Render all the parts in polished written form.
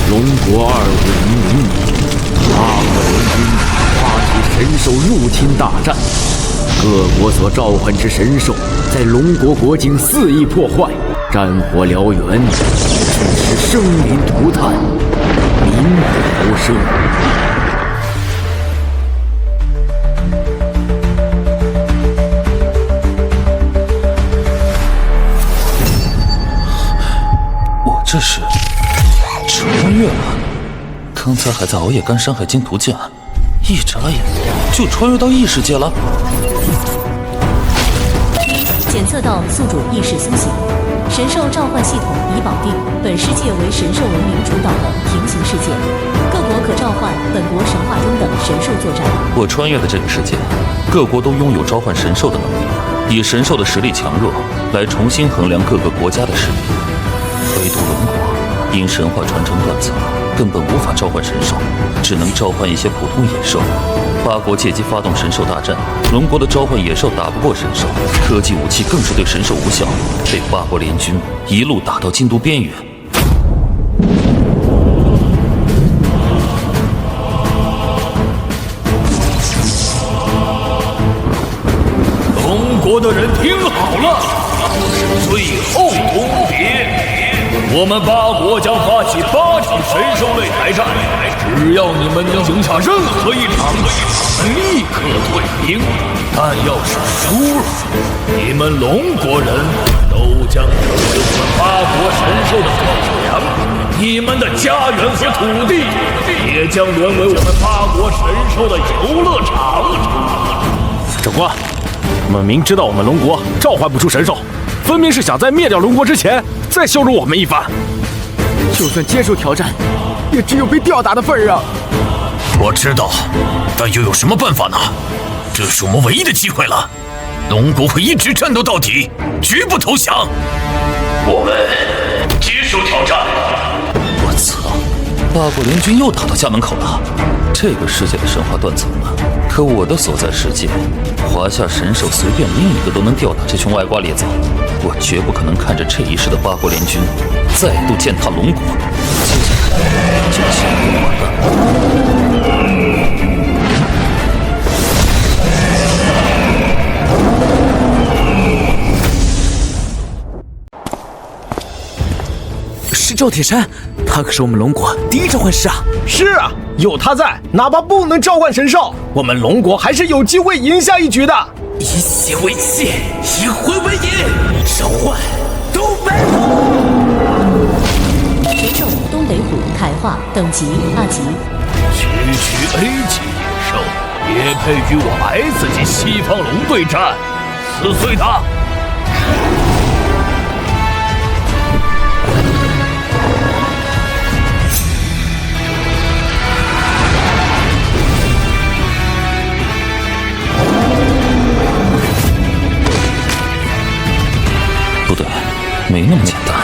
龙国2500年，八国联军发起神兽入侵大战，各国所召唤之神兽在龙国国境肆意破坏，战火燎原，致使生灵涂炭，民不聊生。我这是穿越了？刚才还在熬夜干《山海经》图鉴，一眨眼就穿越到异世界了。检测到宿主意识苏醒，神兽召唤系统已绑定本世界为神兽文明主导的平行世界，各国可召唤本国神话中的神兽作战。我穿越的这个世界，各国都拥有召唤神兽的能力，以神兽的实力强弱来重新衡量各个国家的实力。唯独龙国因神话传承断层，根本无法召唤神兽，只能召唤一些普通野兽。八国借机发动神兽大战，龙国的召唤野兽打不过神兽，科技武器更是对神兽无效，被八国联军一路打到京都边缘。龙国的人听好了，是最后通牒。我们八国将发起8场神兽擂台战，只要你们能赢下任何一场，立刻退兵。但要是输了，你们龙国人都将成为我们八国神兽的口粮，你们的家园和土地也将沦为我们八国神兽的游乐场。长官，我们明知道我们龙国召唤不出神兽，分明是想在灭掉龙国之前再羞辱我们一番。就算接受挑战，也只有被吊打的份儿啊！我知道，但又有什么办法呢？这是我们唯一的机会了。龙国会一直战斗到底，绝不投降。我们接受挑战。我操！八国联军又打到家门口了。这个世界的神话断层了，可我的所在世界，华夏神兽随便拎一个都能吊打这群歪瓜裂枣。我绝不可能看着这一世的八国联军再度践踏龙国，接下来就交给我了。是赵铁山，他可是我们龙国第一召唤师啊！是啊，有他在，哪怕不能召唤神兽，我们龙国还是有机会赢下一局的。以血为气，以魂为引，召唤东北虎。神兽东北虎凯化等级2级。区 A 级野兽也配与我 S 级西方龙对战，撕碎它！不对，没那么简单。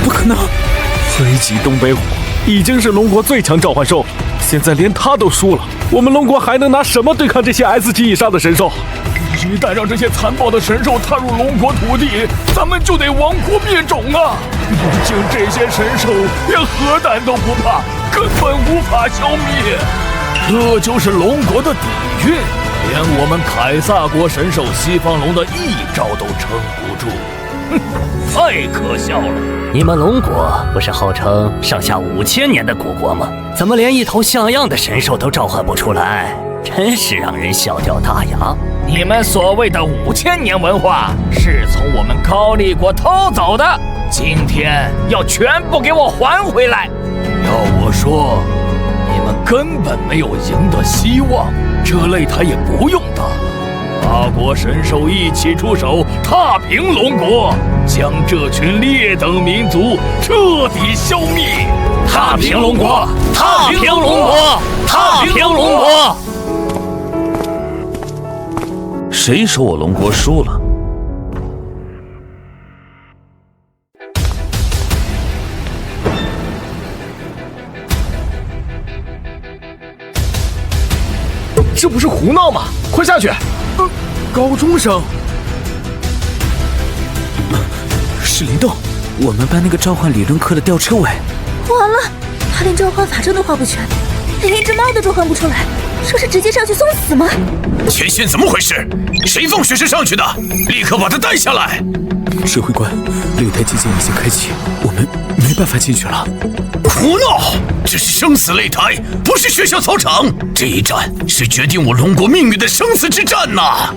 不可能A 级东北虎已经是龙国最强召唤兽，现在连他都输了，我们龙国还能拿什么对抗这些 S 级以上的神兽？一旦让这些残暴的神兽踏入龙国土地，咱们就得亡国灭种啊！毕竟这些神兽连核弹都不怕，根本无法消灭。这就是龙国的底蕴，连我们凯撒国神兽西方龙的一招都撑不住。哼，太可笑了！你们龙国不是号称上下5000年的古国吗？怎么连一头像样的神兽都召唤不出来？真是让人笑掉大牙！你们所谓的5000年文化是从我们高丽国偷走的，今天要全部给我还回来！要我说，你们根本没有赢的希望，这擂台也不用打了。八国神兽一起出手，踏平龙国，将这群劣等民族彻底消灭！踏平龙国！踏平龙国！踏平龙国！谁说我龙国输了？这不是胡闹吗？快下去！高中生，是林动，我们班那个召唤理论课的吊车尾。完了，他连召唤法阵都画不全，连一只猫都召唤不出来，这是直接上去送死吗？前线怎么回事？谁放学生上去的？立刻把他带下来！指挥官，擂台机键已经开启，我们没办法进去了。胡闹！这是生死擂台，不是学校操场。这一战是决定我龙国命运的生死之战呐！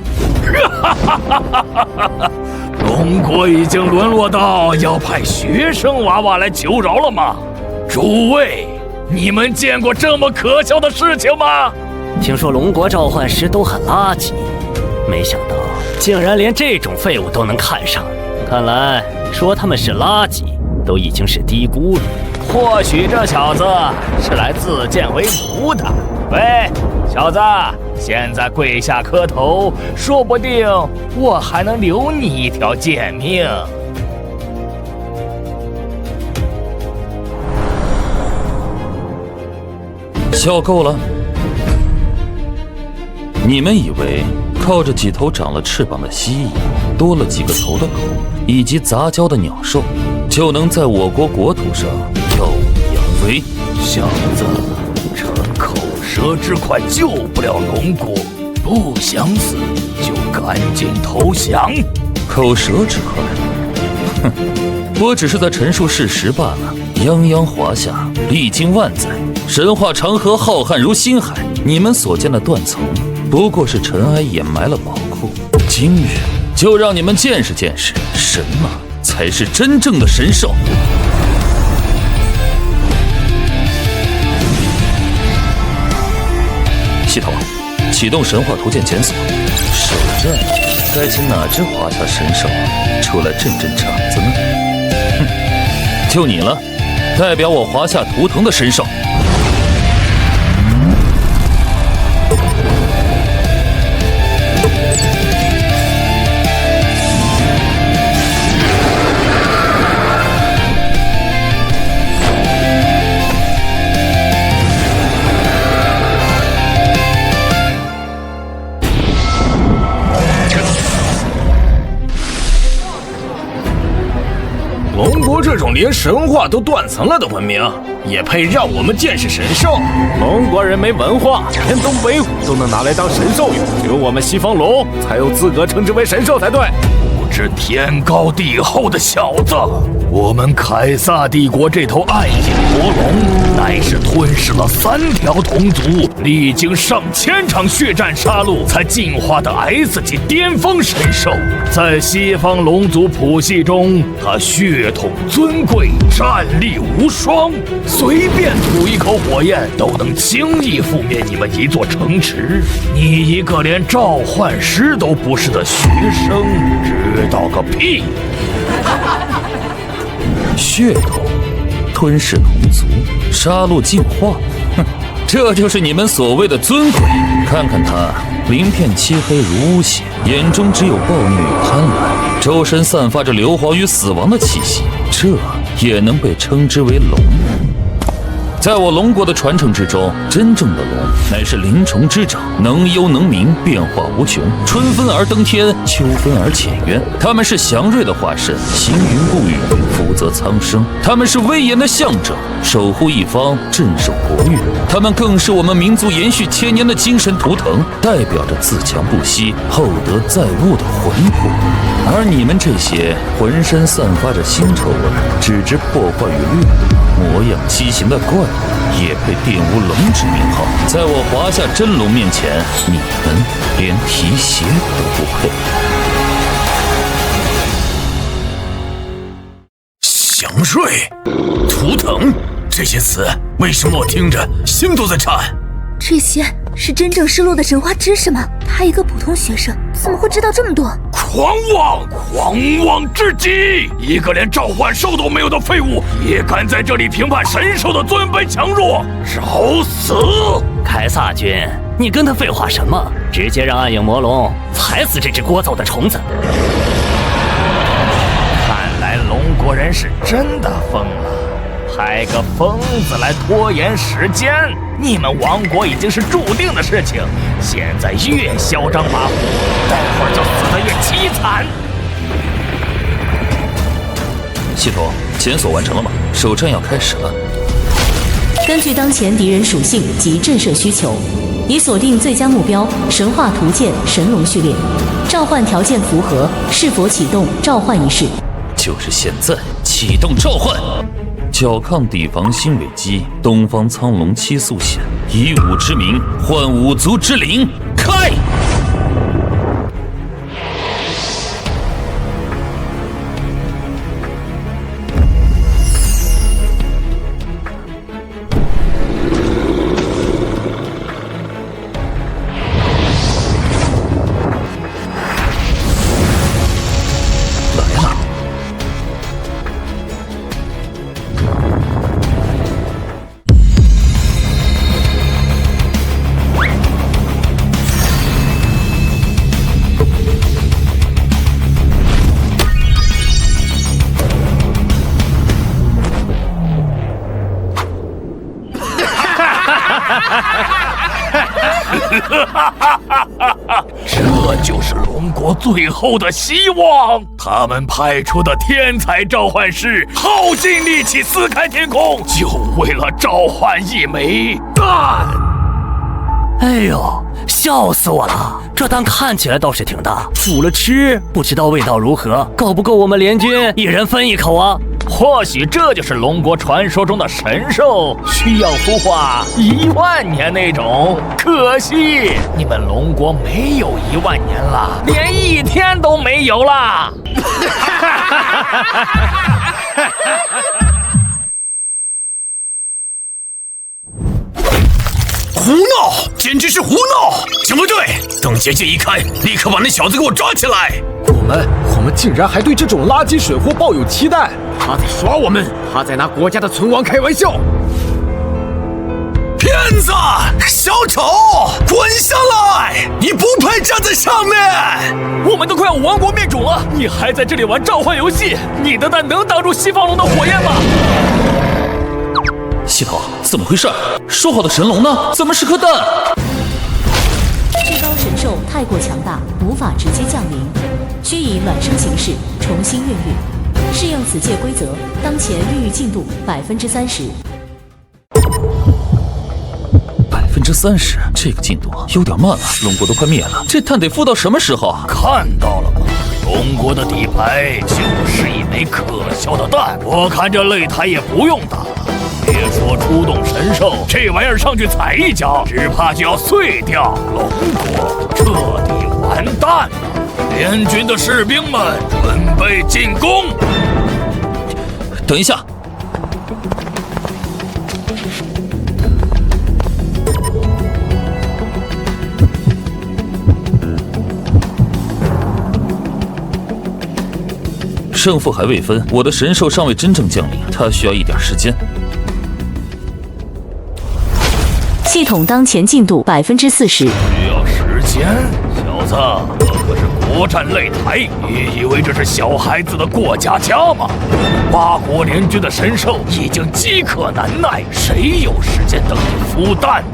龙国已经沦落到要派学生娃娃来求饶了吗？诸位，你们见过这么可笑的事情吗？听说龙国召唤师都很垃圾，没想到竟然连这种废物都能看上。看来说他们是垃圾，都已经是低估了。或许这小子是来自荐为奴的。喂，小子，现在跪下磕头，说不定我还能留你一条贱命。笑够了！你们以为靠着几头长了翅膀的蜥蜴，多了几个头的狗，以及杂交的鸟兽，就能在我国国土上耀武扬威？小子，这口舌之快救不了龙国，不想死就赶紧投降。口舌之快？哼，我只是在陈述事实罢了。泱泱华夏，历经万载，神话长河浩瀚如星海，你们所见的断层，不过是尘埃掩埋了宝库。今日就让你们见识见识，什么才是真正的神兽。系统，启动神话图鉴检索。首战该请哪只华夏神兽出来镇镇场子呢？哼，就你了，代表我华夏图腾的神兽。龙国这种连神话都断层了的文明，也配让我们见识神兽？龙国人没文化，连东北虎都能拿来当神兽用，只有我们西方龙才有资格称之为神兽才对。不知天高地厚的小子，我们凯撒帝国这头暗影魔龙，乃是吞噬了3条同族，历经上千场血战杀戮，才进化的 S 级巅峰神兽。在西方龙族谱系中，它血统尊贵，战力无双，随便吐一口火焰都能轻易覆灭你们一座城池。你一个连召唤师都不是的学生，知道个屁！血统，吞噬同族，杀戮进化，哼，这就是你们所谓的尊贵。看看他，鳞片漆黑如污血，眼中只有暴虐与贪婪，周身散发着硫磺与死亡的气息，这也能被称之为龙？在我龙国的传承之中，真正的龙乃是灵虫之长，能幽能明，变化无穷，春分而登天，秋分而潜渊。他们是祥瑞的化身，行云布雨，福泽苍生。他们是威严的象征，守护一方，镇守国域。他们更是我们民族延续千年的精神图腾，代表着自强不息、厚德载物的魂魄。而你们这些浑身散发着腥臭味，只知破坏与掠夺，模样畸形的怪物，也配玷污龙之名号。在我华夏真龙面前，你们连提鞋都不配。祥瑞、图腾，这些词为什么我听着心都在颤？这些是真正失落的神话知识吗？他一个普通学生怎么会知道这么多？狂妄至极！一个连召唤兽都没有的废物，也敢在这里评判神兽的尊卑强弱，找死！凯撒君，你跟他废话什么？直接让暗影魔龙踩死这只聒噪的虫子！看来龙国人是真的疯了，派个疯子来拖延时间，你们亡国已经是注定的事情，现在越嚣张跋扈，待会儿就死得越凄惨。系统检索完成了吗？首战要开始了。根据当前敌人属性及震慑需求，已锁定最佳目标神话图鉴神龙序列，召唤条件符合，是否启动召唤仪式？就是现在，启动召唤！剿抗敌防新尾机，东方苍龙七速显，以武之名换五族之灵，开！这就是龙国最后的希望。他们派出的天才召唤师耗尽力气撕开天空，就为了召唤一枚蛋。哎呦，笑死我了！这蛋看起来倒是挺大，煮了吃不知道味道如何，够不够我们联军一人分一口啊？或许这就是龙国传说中的神兽，需要孵化10000年那种。可惜你们龙国没有10000年了，连1天都没有啦！胡闹，简直是胡闹！警卫队，等结界一开，立刻把那小子给我抓起来！我们竟然还对这种垃圾水货抱有期待！他在耍我们，他在拿国家的存亡开玩笑！骗子，小丑，滚下来！你不配站在上面！我们都快要亡国灭种了，你还在这里玩召唤游戏？你的蛋能挡住西方龙的火焰吗？系统，怎么回事？说好的神龙呢？怎么是颗蛋？至高神兽太过强大，无法直接降临，需以卵生形式重新孕育。适应此届规则，当前孕育进度30%。30%，这个进度有点慢了。龙国都快灭了，这蛋得孵到什么时候？看到了吗？龙国的底牌就是一枚可笑的蛋。我看这擂台也不用打了。别说出动神兽，这玩意儿上去踩一脚，只怕就要碎掉。龙国彻底完蛋了！联军的士兵们准备进攻。等一下，胜负还未分，我的神兽尚未真正降临，它需要一点时间。系统当前进度40%。需要时间？小子，这可是国战擂台，你以为这是小孩子的过家家吗？8国联军的神兽已经饥渴难耐，谁有时间等你孵蛋？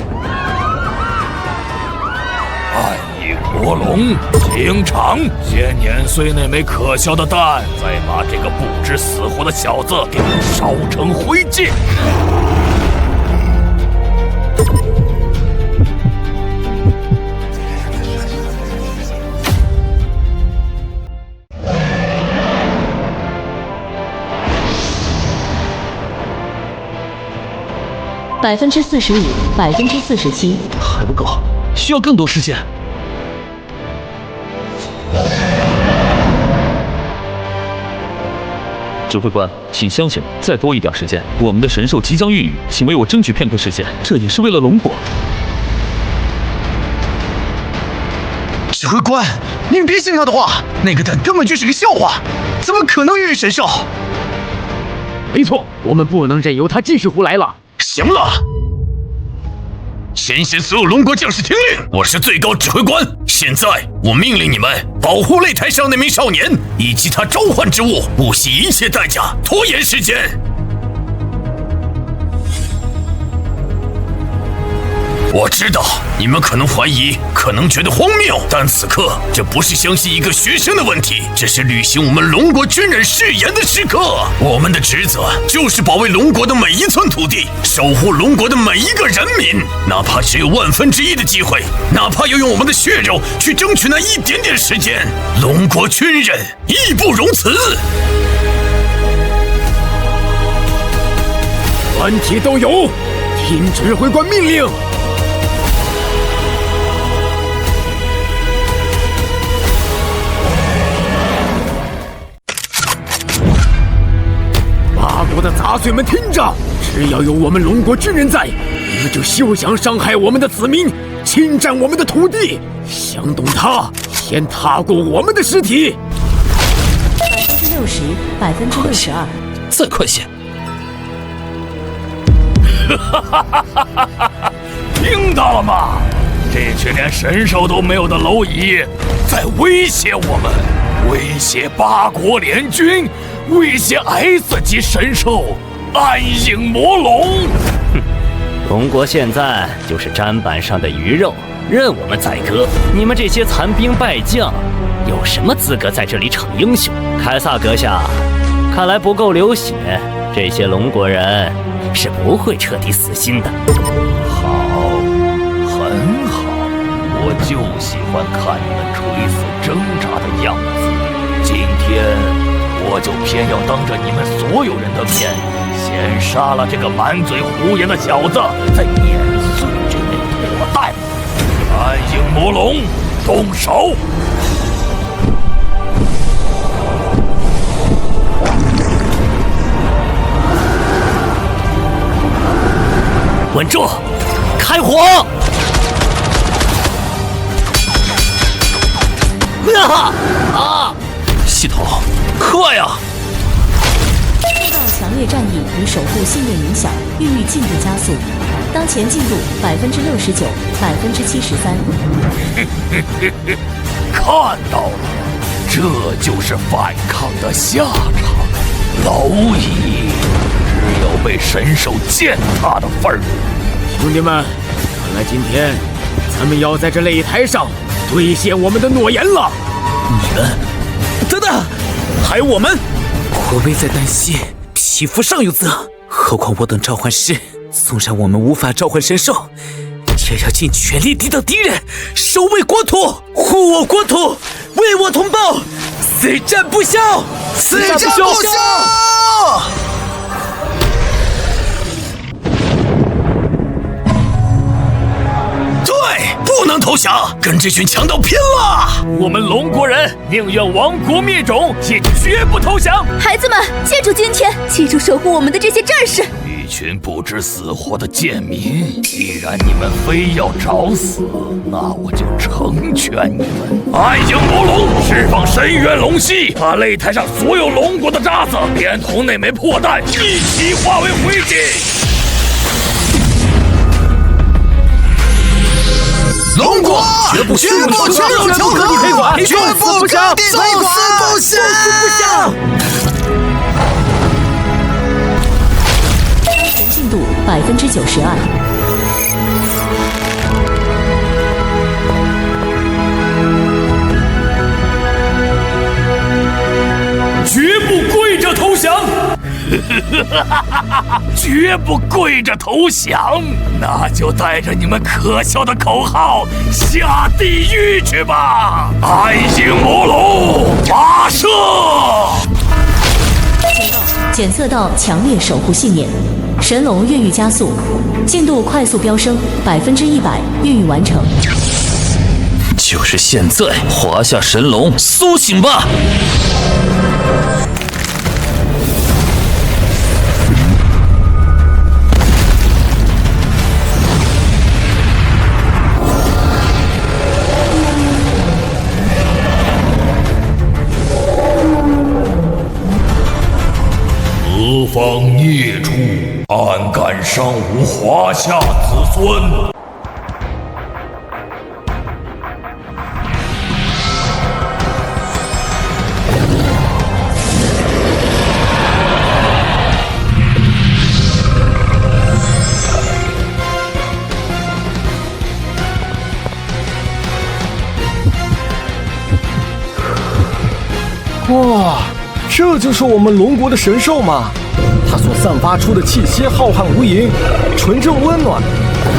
暗翼国龙，清场，先碾碎那枚可笑的蛋，再把这个不知死活的小子给我烧成灰烬！45%、47%，还不够，需要更多时间。指挥官，请相信我，再多一点时间，我们的神兽即将孕育，请为我争取片刻时间，这也是为了龙国。指挥官，您别信他的话，那个蛋根本就是个笑话，怎么可能孕育神兽？没错，我们不能任由他继续胡来了。行了，先贤所有龙国将士听令，我是最高指挥官。现在我命令你们保护擂台上那名少年以及他召唤之物，不惜一切代价拖延时间。我知道你们可能怀疑，可能觉得荒谬，但此刻这不是相信一个学生的问题，这是履行我们龙国军人誓言的时刻。我们的职责就是保卫龙国的每一寸土地，守护龙国的每一个人民，哪怕只有1/1000的机会，哪怕要用我们的血肉去争取那一点点时间，龙国军人义不容辞。全体都有，听指挥官命令。八国的杂碎们听着，只要有我们龙国军人在，你们就休想伤害我们的子民，侵占我们的土地。想动他，先踏过我们的尸体。60%，62%。再快些！听到了吗？这群连神兽都没有的蝼蚁，在威胁我们，威胁八国联军，威胁 S 级神兽暗影魔龙。哼，龙国现在就是砧板上的鱼肉，任我们宰割。你们这些残兵败将，有什么资格在这里逞英雄？凯撒阁下，看来不够流血，这些龙国人是不会彻底死心的。好，很好，我就喜欢看你们垂死挣扎的样子。今天我就偏要当着你们所有人的面，先杀了这个满嘴胡言的小子，再碾碎这枚破蛋。暗影魔龙，动手！稳住！开火！系统，快呀！受到强烈战役与守护信念影响，孕育进度加速。当前进度69%、73%。看到了，这就是反抗的下场。蝼蚁只有被神兽践踏的份儿。兄弟们，看来今天咱们要在这擂台上兑现我们的诺言了。你们，等等，还有我们，我危在旦夕，匹夫上有责。何况我等召唤师，纵然我们无法召唤神兽，也要尽全力抵挡敌人，守卫国土，护我国土，为我同胞，死战不休，死战不休！不能投降，跟这群强盗拼了！我们龙国人宁愿亡国灭种，也绝不投降。孩子们，记住今天，记住守护我们的这些战士。一群不知死活的贱民，既然你们非要找死，那我就成全你们。暗影魔龙，释放深渊龙息，把擂台上所有龙国的渣子，连同那枚破弹一起化为灰烬。龙国绝不屈辱求和，绝不割地赔款，不降！当前进度92%。绝不跪着投降！绝不跪着投降，那就带着你们可笑的口号下地狱去吧！暗影魔龙发射！检测到强烈守护信念，神龙越狱加速，进度快速飙升，100%越狱完成。就是现在，华夏神龙苏醒吧！何方孽畜，安敢伤吾华夏子孙！哇，这就是我们龙国的神兽吗？它所散发出的气息浩瀚无垠，纯正温暖，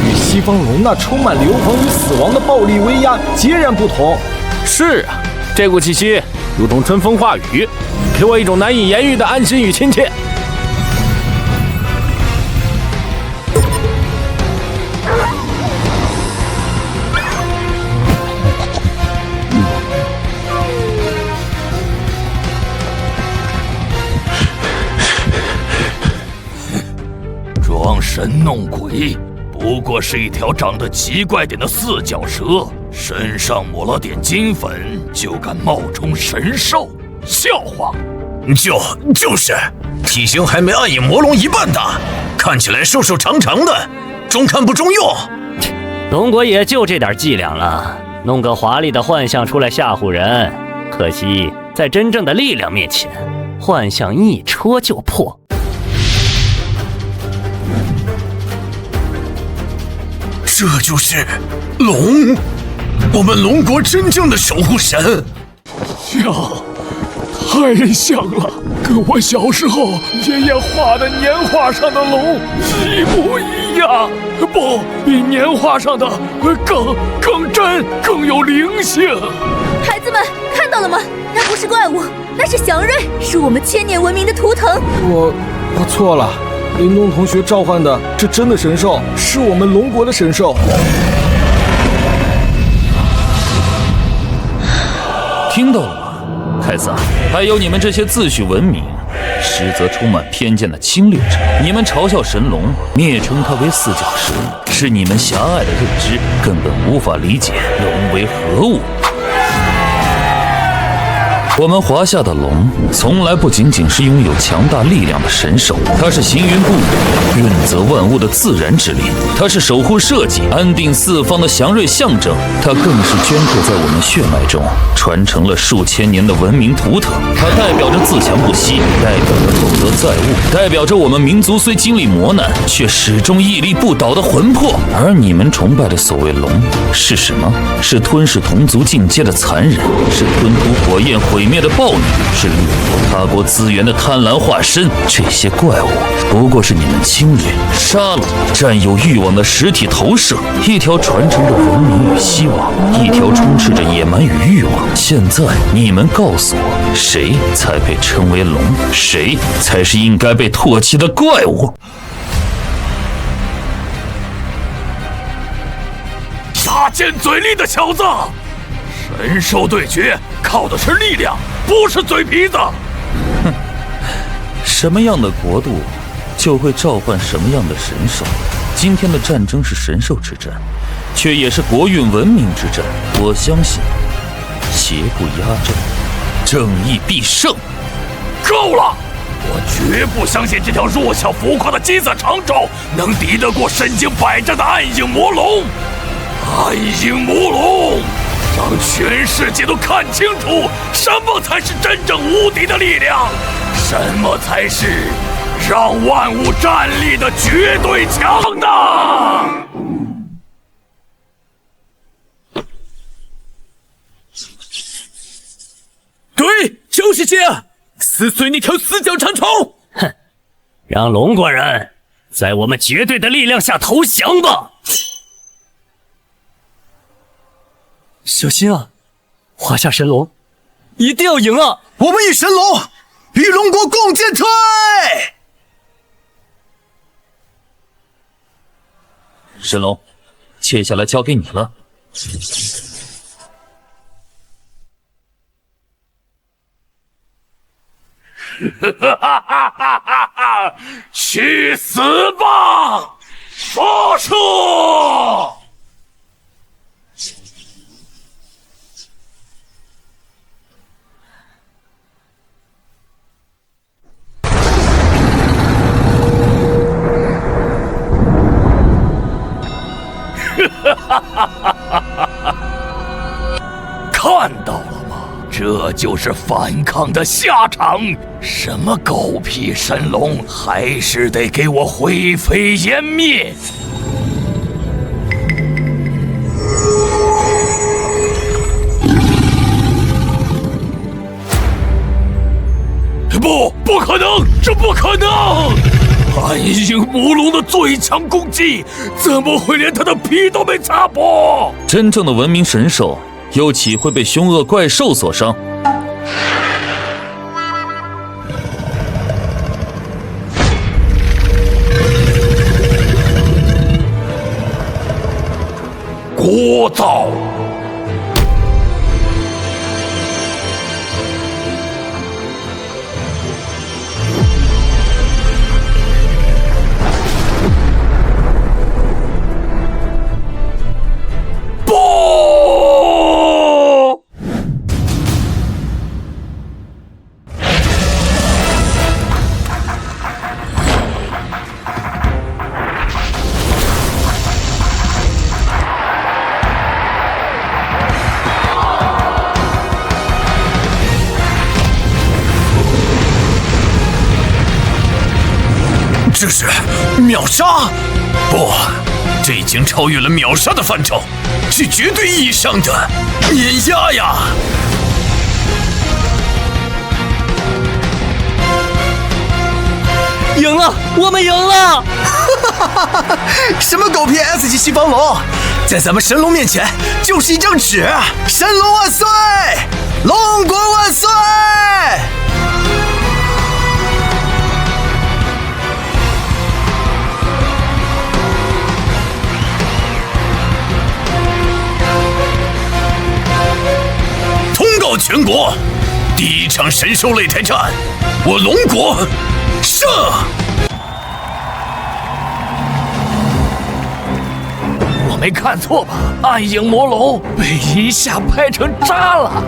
与西方龙那充满流亡与死亡的暴力威压截然不同。是啊，这股气息如同春风化雨，给我一种难以言喻的安心与亲切。装神弄鬼，不过是一条长得奇怪点的四脚蛇，身上抹了点金粉，就敢冒充神兽，笑话！就是体型还没暗影魔龙一半大，看起来瘦瘦长长的，中看不中用。龙国也就这点伎俩了，弄个华丽的幻象出来吓唬人，可惜在真正的力量面前，幻象一戳就破。这就是龙，我们龙国真正的守护神。太像了，跟我小时候爷爷画的年画上的龙一模一样，不，比年画上的更真，更有灵性。孩子们看到了吗？那不是怪物，那是祥瑞，是我们千年文明的图腾。我错了。林东同学召唤的这真的神兽，是我们龙国的神兽。听到了吗，凯撒？还有你们这些自诩文明，实则充满偏见的侵略者。你们嘲笑神龙，蔑称它为四脚蛇，是你们狭隘的认知，根本无法理解龙为何物。我们华夏的龙，从来不仅仅是拥有强大力量的神兽，它是行云布雨、润泽万物的自然之力，它是守护社稷、安定四方的祥瑞象征，它更是镌刻在我们血脉中，传承了数千年的文明图腾。它代表着自强不息，代表着厚德载物，代表着我们民族虽经历磨难，却始终屹立不倒的魂魄。而你们崇拜的所谓龙是什么？是吞噬同族境界的残忍，是吞吐火焰毁灭的暴虐，是掠夺他国资源的贪婪化身。这些怪物不过是你们侵略、杀戮、占有欲望的实体投射，一条传承着文明与希望，一条充斥着野蛮与欲望。现在你们告诉我，谁才配称为龙？谁才是应该被唾弃的怪物？大贱嘴利的小子！神兽对决靠的是力量，不是嘴皮子。哼，什么样的国度就会召唤什么样的神兽。今天的战争是神兽之战，却也是国运文明之战。我相信，邪不压正，正义必胜。够了！我绝不相信这条弱小浮夸的金色长爪能敌得过身经百战的暗影魔龙。暗影魔龙！让全世界都看清楚，什么才是真正无敌的力量，什么才是让万物站立的绝对强大。对，就是这样，撕碎那条四脚长虫！哼，让龙国人在我们绝对的力量下投降吧！小心啊，华夏神龙，一定要赢啊！我们与神龙与龙国共进退。神龙，接下来交给你了。去死吧，说出！看到了吗？这就是反抗的下场。什么狗屁神龙，还是得给我灰飞烟灭！可能，这不可能！暗影魔龙的最强攻击，怎么会连他的皮都没擦破？真正的文明神兽，又岂会被凶恶怪兽所伤？聒噪！这是秒杀？不，这已经超越了秒杀的范畴，是绝对意义上的碾压呀！赢了，我们赢了！什么狗屁 S 级西方龙，在咱们神龙面前就是一张纸！神龙万岁，龙国万岁！通告全国，第一场神兽擂台战，我龙国胜！我没看错吧？暗影魔龙被一下拍成渣了。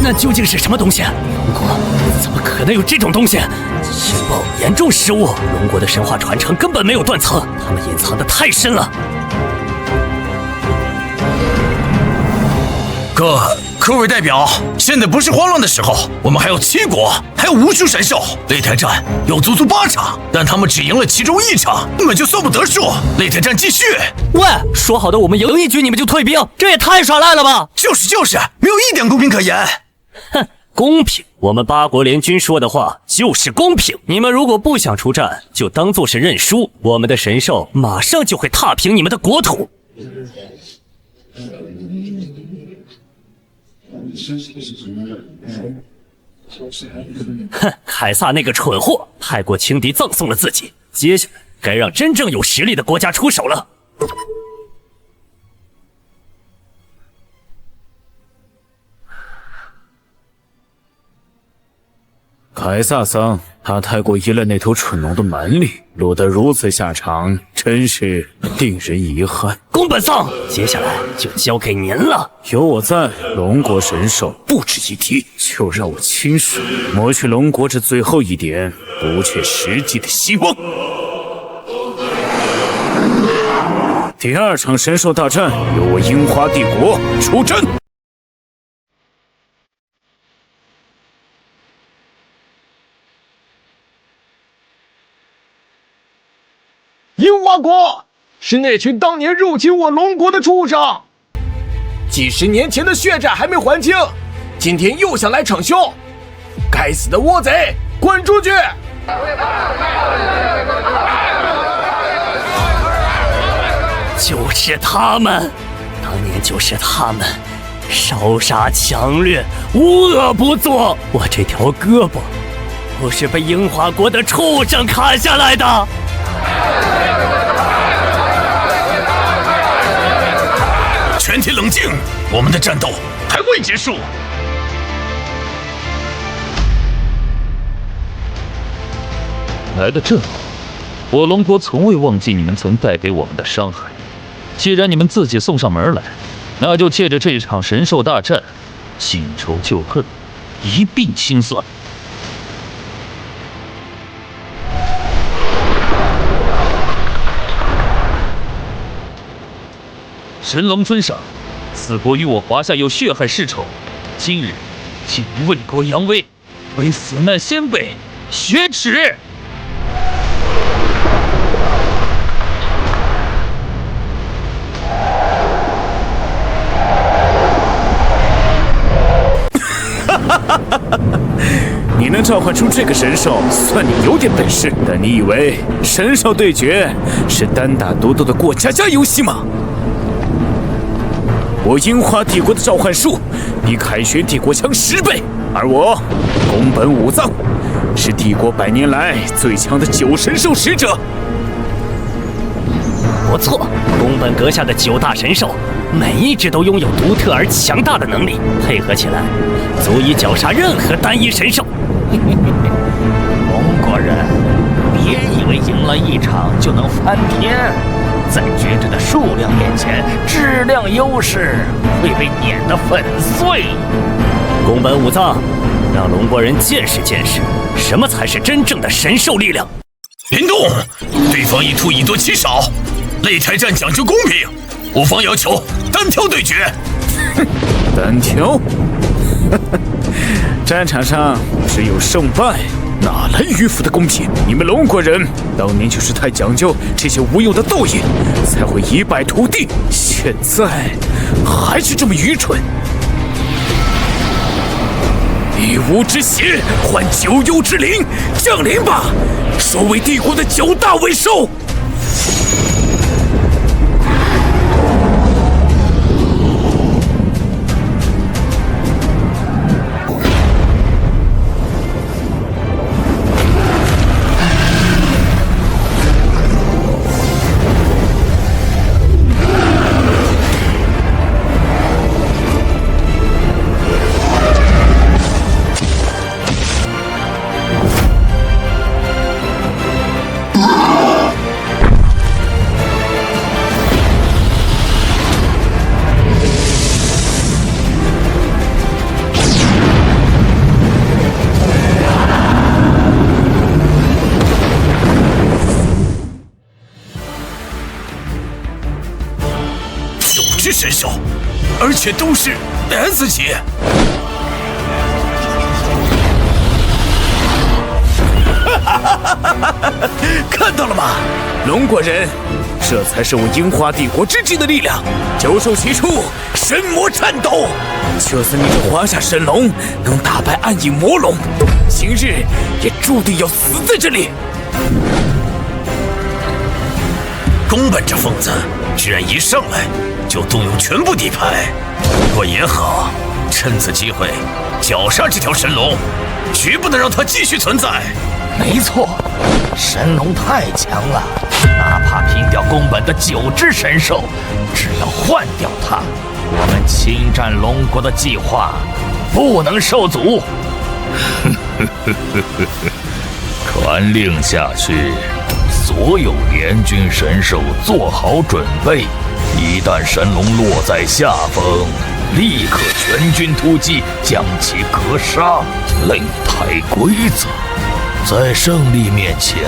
那究竟是什么东西？龙国怎么可能有这种东西？情报严重失误，龙国的神话传承根本没有断层，他们隐藏的太深了。各位代表，现在不是慌乱的时候，我们还有7国，还有无数神兽，擂台战有足足8场，但他们只赢了其中1场，根本就算不得数。擂台战继续。喂，说好的我们赢一局你们就退兵，这也太耍赖了吧！就是，没有一点公平可言。哼，公平？我们8国联军说的话就是公平。你们如果不想出战，就当做是认输，我们的神兽马上就会踏平你们的国土。哼，凯撒那个蠢货太过轻敌，葬送了自己。接下来该让真正有实力的国家出手了。凯撒桑，他太过依赖那头蠢龙的蛮力，落得如此下场，真是令人遗憾。宫本桑，接下来就交给您了。有我在，龙国神兽不值一提，就让我亲手磨去龙国这最后一点不切实际的希望。第2场神兽大战由我樱花帝国出阵。樱花国是那群当年入侵我龙国的畜生，几10年前的血债还没还清，今天又想来逞凶，该死的倭贼，滚出去！就是他们，当年就是他们，烧杀抢掠，无恶不作。我这条胳膊都是被樱花国的畜生砍下来的。全体冷静，我们的战斗还未结束。来得正好，我龙国从未忘记你们曾带给我们的伤害。既然你们自己送上门来，那就借着这场神兽大战，新仇旧恨，一并清算。神龙尊上，此国与我华夏有血海世仇，今日竟为国扬威，为死难先辈雪耻！召唤出这个神兽，算你有点本事。但你以为神兽对决是单打独斗的过家家游戏吗？我樱花帝国的召唤术比凯旋帝国强10倍，而我宫本武藏是帝国100年来最强的9神兽使者。不错，宫本阁下的9大神兽，每一只都拥有独特而强大的能力，配合起来，足以绞杀任何单一神兽。龙国人，别以为赢了一场就能翻天，在决战的数量面前，质量优势会被碾得粉碎。宫本武藏，让龙国人见识见识，什么才是真正的神兽力量。林动，对方一突一多欺少，擂台战讲究公平，我方要求单挑对决。单挑？战场上只有胜败，哪来迂腐的公平？你们龙国人当年就是太讲究这些无用的斗赢，才会一败涂地，现在还是这么愚蠢。以吾之血换九幽之灵，降临吧，守卫帝国的9大尾兽！神兽，而且都是 S 级。看到了吗，龙国人，这才是我樱花帝国之际的力量。九兽齐出，神魔战斗。就算你这华夏神龙能打败暗影魔龙，今日也注定要死在这里。宫本这疯子，居然一上来就动用全部底牌。不过也好，趁此机会绞杀这条神龙，绝不能让它继续存在。没错，神龙太强了，哪怕拼掉宫本的9只神兽，只要换掉它，我们侵占龙国的计划不能受阻。传令下去，所有联军神兽做好准备，一旦神龙落在下风，立刻全军突击，将其格杀。擂台规则，在胜利面前，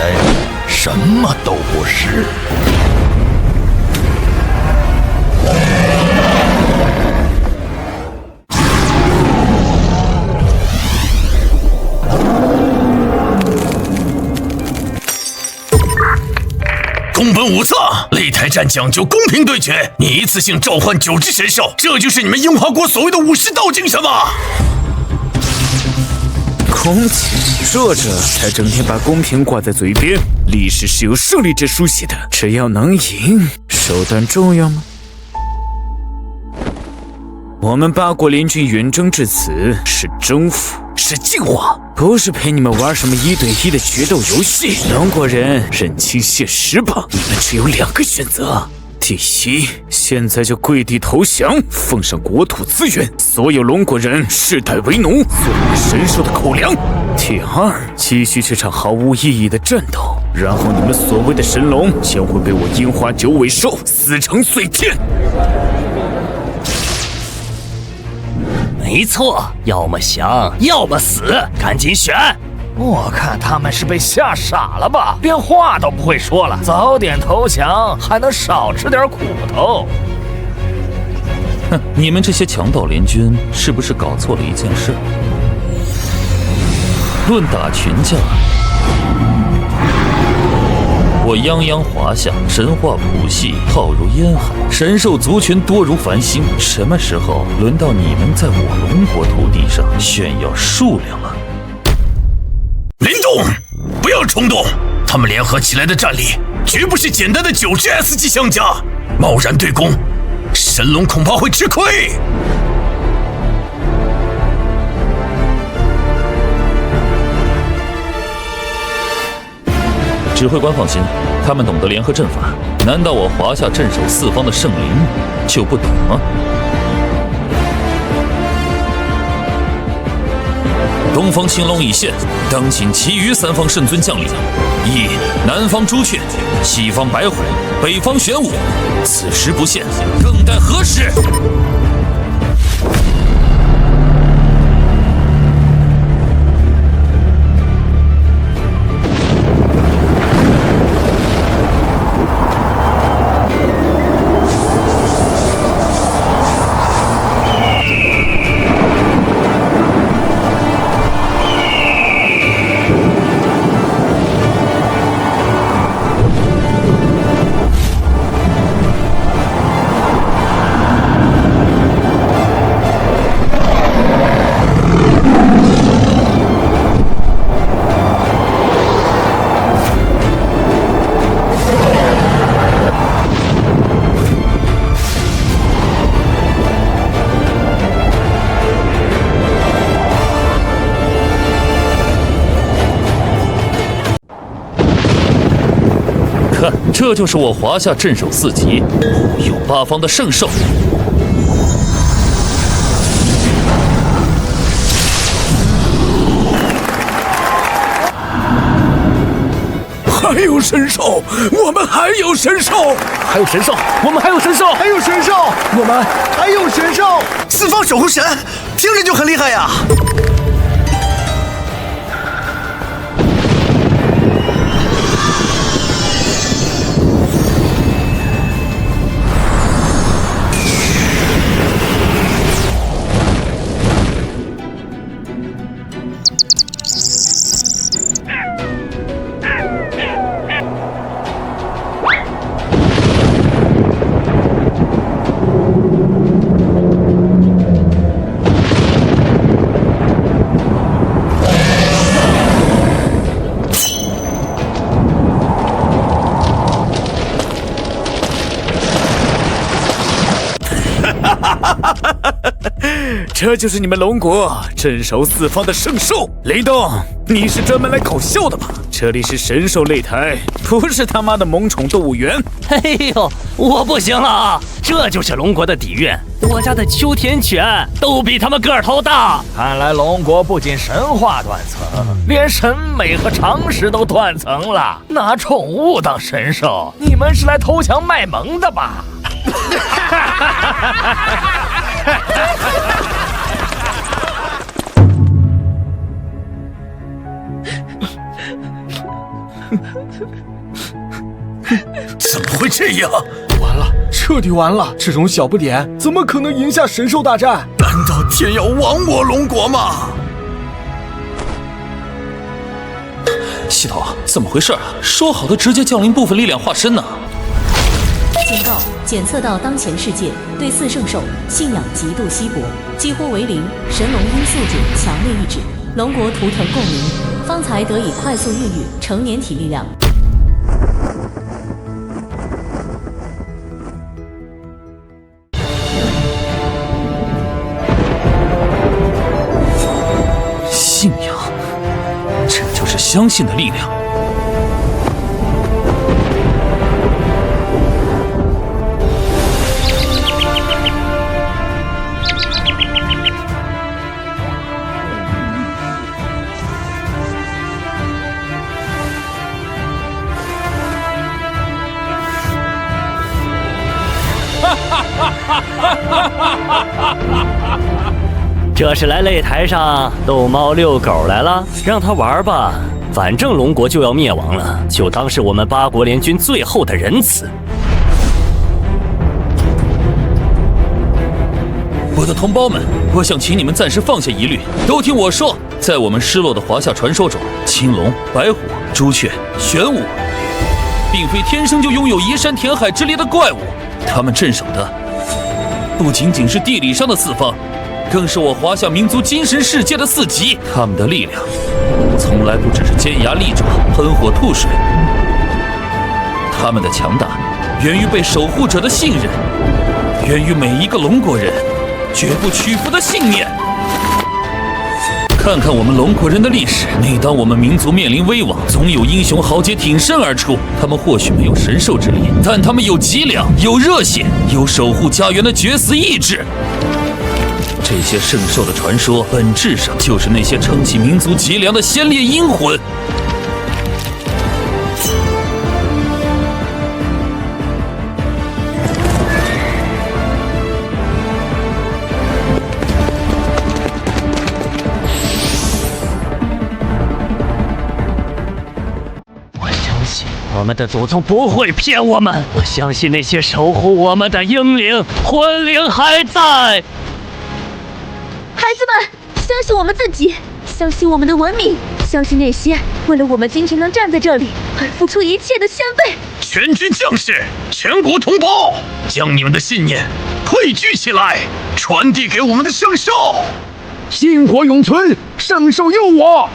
什么都不是。宫本武藏，擂台战讲究公平对决，你一次性召唤9只神兽，这就是你们樱花国所谓的武士道精神吗？空气，弱者才整天把公平挂在嘴边，历史是由胜利者书写的，只要能赢，手段重要吗？我们8国联军远征至此，是征服，是进化，不是陪你们玩什么1对1的决斗游戏。龙国人认清现实吧，你们只有2个选择：第一，现在就跪地投降，奉上国土资源，所有龙国人世代为奴，做你们神兽的口粮；第二，继续这场毫无意义的战斗，然后你们所谓的神龙将会被我樱花9尾兽撕成碎片。没错，要么降，要么死，赶紧选。我看他们是被吓傻了吧，连话都不会说了。早点投降，还能少吃点苦头。哼，你们这些强盗联军是不是搞错了一件事？论打群架，我泱泱华夏，神话谱系浩如烟海，神兽族群多如繁星。什么时候轮到你们在我龙国土地上炫耀数量了？动，不要冲动。他们联合起来的战力，绝不是简单的9支 S 级相加。贸然对攻，神龙恐怕会吃亏。指挥官放心，他们懂得联合阵法。难道我华夏镇守四方的圣灵就不懂吗？东方青龙已现，当请其余3方圣尊降临。一南方朱雀，西方白虎，北方玄武。此时不现，更待何时？看，这就是我华夏镇守4级，护佑8方的圣兽。还有神兽，我们还有神兽，还有神兽，我们还有神兽，还有神兽，我们还有神兽。四方守护神，听着就很厉害呀！这就是你们龙国镇守4方的圣兽。雷动，你是专门来搞笑的吧？这里是神兽擂台，不是他妈的萌宠动物园。哎呦，我不行了啊！这就是龙国的底蕴，我家的秋田犬都比他们个头大。看来龙国不仅神话断层，连审美和常识都断层了。拿宠物当神兽，你们是来偷强卖萌的吧？怎么会这样？完了，彻底完了！这种小不点怎么可能赢下神兽大战？难道天要亡我龙国吗？系统，怎么回事啊？说好的直接降临部分力量化身呢？警告：检测到当前世界对4圣兽信仰极度稀薄，几乎为零。神龙因宿主强烈意志，龙国图腾共鸣，方才得以快速孕育成年体力量。信仰，这就是相信的力量。这是来擂台上逗猫遛狗来了，让他玩吧，反正龙国就要灭亡了，就当是我们8国联军最后的仁慈。我的同胞们，我想请你们暂时放下疑虑，都听我说，在我们失落的华夏传说中，青龙、白虎、朱雀、玄武，并非天生就拥有移山填海之力的怪物，他们镇守的不仅仅是地理上的4方，更是我华夏民族精神世界的4极。他们的力量，从来不只是尖牙利爪、喷火吐水，他们的强大源于被守护者的信任，源于每一个龙国人绝不屈服的信念。看看我们龙国人的历史，每当我们民族面临危亡，总有英雄豪杰挺身而出。他们或许没有神兽之力，但他们有脊梁，有热血，有守护家园的绝死意志。这些圣兽的传说，本质上就是那些撑起民族脊梁的先烈英魂。我们的祖宗不会骗我们，我相信那些守护我们的英灵魂灵还在。孩子们，相信我们自己，相信我们的文明，相信那些为了我们今天能站在这里而付出一切的先辈。全军将士，全国同胞，将你们的信念汇聚起来，传递给我们的圣兽。薪火永存，圣兽佑我。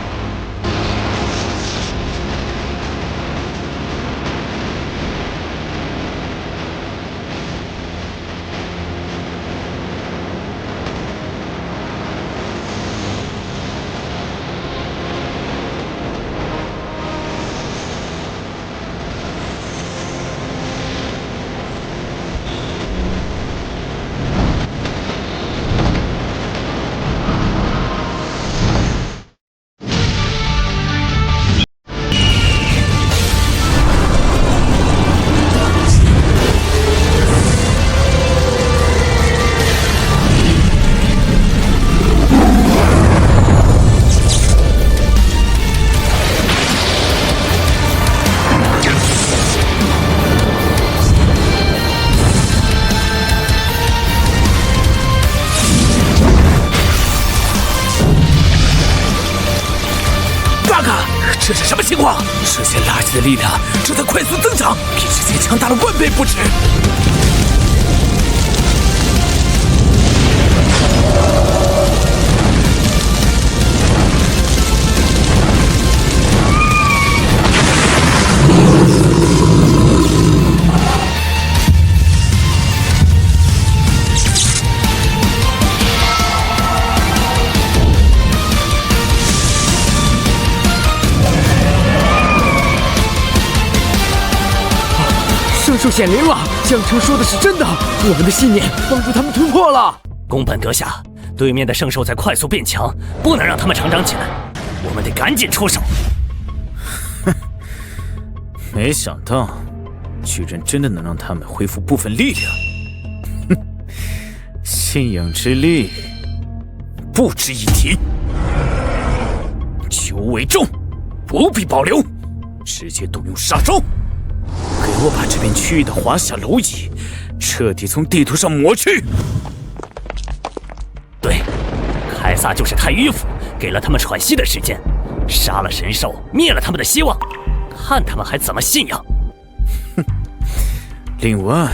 这是什么情况？这些垃圾的力量正在快速增长，比之前强大了10000倍不止。圣兽显灵了，江城说的是真的，我们的信念帮助他们突破了。宫本阁下，对面的圣兽在快速变强，不能让他们成长起来，我们得赶紧出手。哼，没想到，居然真的能让他们恢复部分力量。哼，信仰之力，不值一提。九尾众，不必保留，直接动用杀招。给我把这片区域的华夏蝼蚁彻底从地图上抹去！对，凯撒就是太迂腐，给了他们喘息的时间，杀了神兽，灭了他们的希望，看他们还怎么信仰！哼。另外，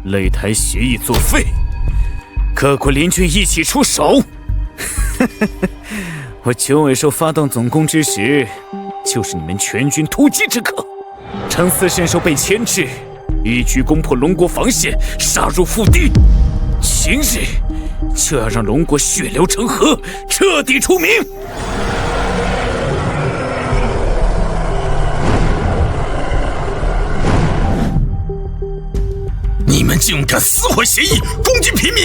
擂台协议作废，各国联军一起出手。我九尾兽发动总攻之时，就是你们全军突击之刻。橙色神兽被牵制，一举攻破龙国防线，杀入腹地。今日就要让龙国血流成河，彻底出名。你们竟敢撕毁协议，攻击平民！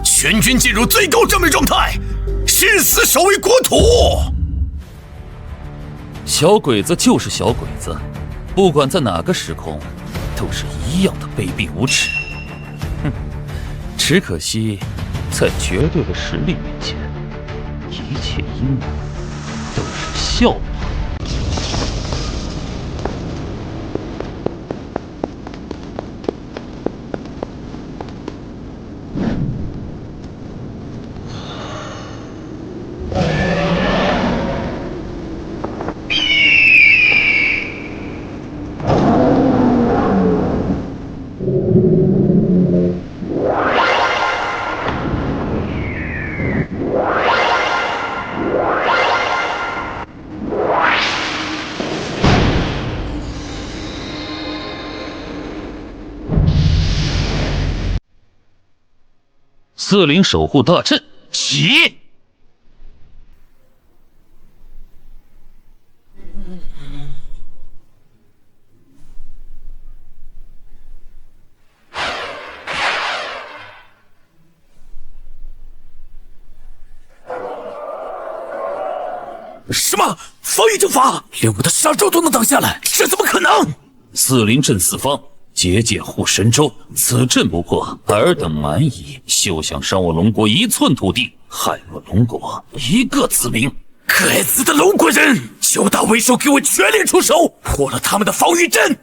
全军进入最高战备状态，誓死守卫国土！小鬼子就是小鬼子。不管在哪个时空，都是一样的卑鄙无耻。哼，只可惜，在绝对的实力面前，一切阴谋都是笑话。四灵守护大阵起！什么防御阵法，连我的杀招都能挡下来，这怎么可能？四灵阵四方，结界护神州，此阵不破，尔等蛮夷，休想伤我龙国一寸土地，害我龙国一个子民！该死的龙国人，9大为首，给我全力出手，破了他们的防御阵！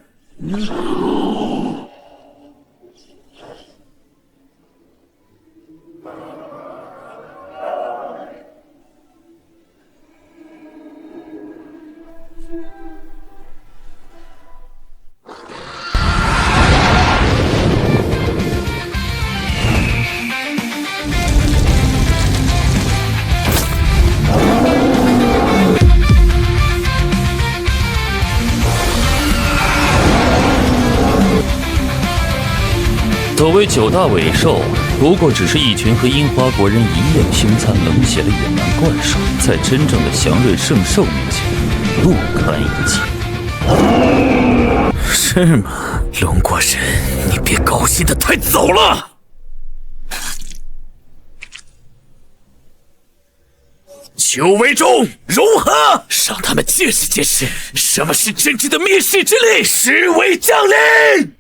所谓9大尾兽，不过只是一群和樱花国人一样凶残冷血的野蛮怪兽，在真正的祥瑞圣兽面前，不堪一击。是吗，龙国人，你别高兴得太早了。9尾中融合，让他们见识见识什么是真正的灭世之力，10尾降临。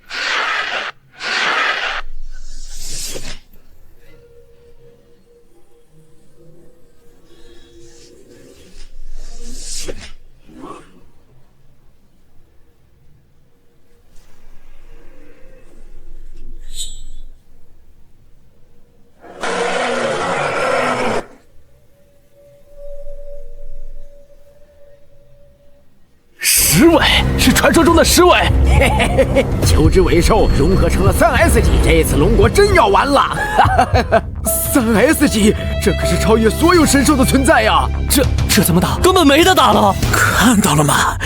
10尾是传说中的10尾，嘿嘿嘿嘿，9只尾兽融合成了3S 级，这次龙国真要完了！3S 级，这可是超越所有神兽的存在呀！这怎么打？根本没得打了！看到了吗？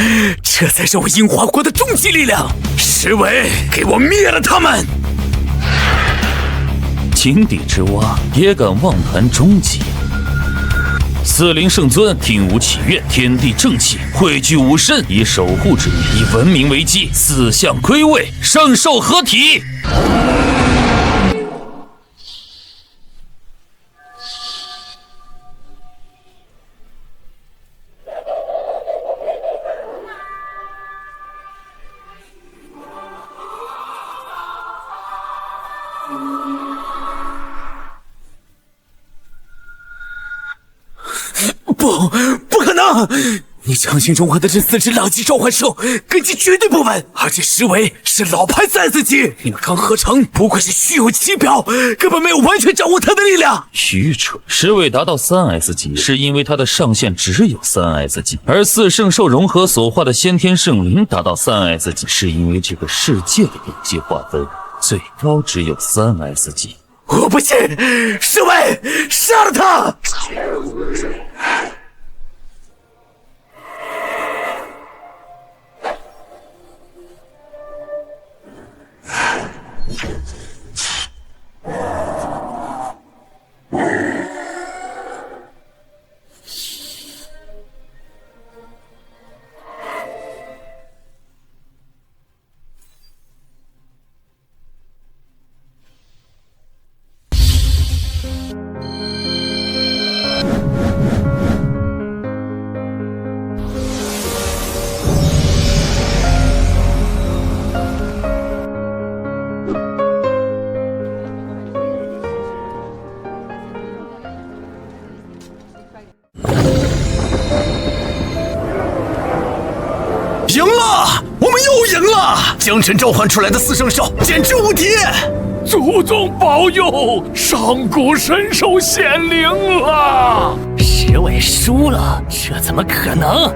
这才是我樱花国的终极力量！10尾，给我灭了他们！井底之蛙也敢妄谈终极？四灵圣尊听吾祈愿，天地正气汇聚吾身，以守护之名，以文明为基，4象归位，圣兽合体。不可能！你强行融合的这4只2级召唤兽，根基绝对不稳，而且10尾是老牌3S级，你们刚合成，不愧是虚有其表，根本没有完全掌握它的力量。愚蠢！10尾达到3S级，是因为它的上限只有3S级，而4圣兽融合所化的先天圣灵达到3S级，是因为这个世界的等级划分最高只有3S级。我不信，10尾，杀了他！赢了！我们又赢了！江辰召唤出来的4圣兽简直无敌！祖宗保佑，上古神兽显灵了！10尾输了，这怎么可能？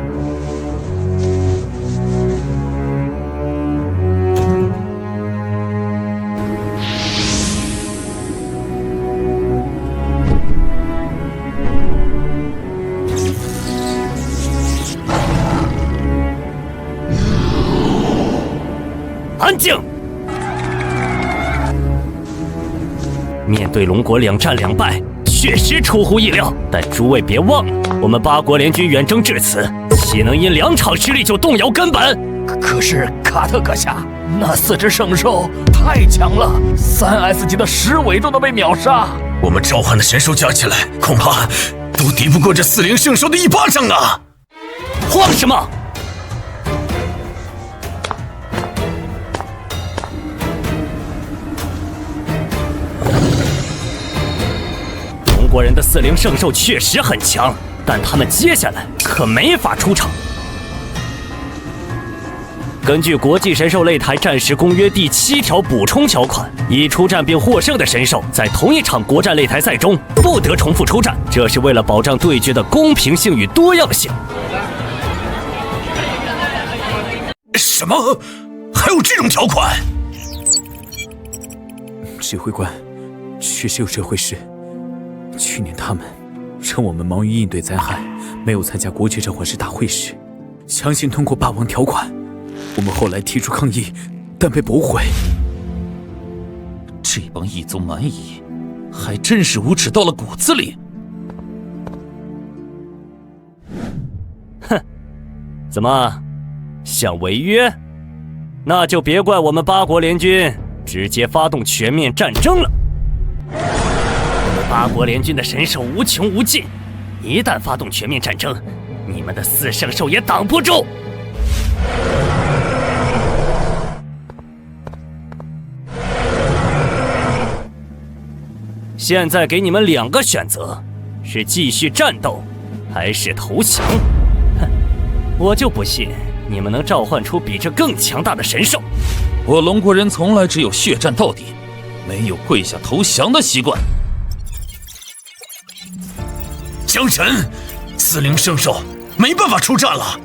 安静！面对龙国2战2败，确实出乎意料。但诸位别忘了，我们8国联军远征至此，岂能因2场失利就动摇根本？可是卡特阁下，那4只圣兽太强了，3S 级的10尾都能被秒杀。我们召唤的神兽加起来，恐怕都敌不过这4灵圣兽的1巴掌啊！慌什么？中国人的4灵圣兽确实很强，但他们接下来可没法出场。根据国际神兽擂台战时公约第7条补充条款，已出战并获胜的神兽在同一场国战擂台赛中不得重复出战，这是为了保障对决的公平性与多样性。什么？还有这种条款？指挥官，确实有这回事。去年他们趁我们忙于应对灾害，没有参加国际召唤师大会时，强行通过霸王条款。我们后来提出抗议，但被驳回。这帮异族蛮夷，还真是无耻到了骨子里。哼，怎么想违约？那就别怪我们8国联军直接发动全面战争了。我们8国联军的神兽无穷无尽，一旦发动全面战争，你们的4圣兽也挡不住。现在给你们2个选择，是继续战斗，还是投降？哼，我就不信你们能召唤出比这更强大的神兽。我龙国人从来只有血战到底，没有跪下投降的习惯。江神，4灵圣兽没办法出战了，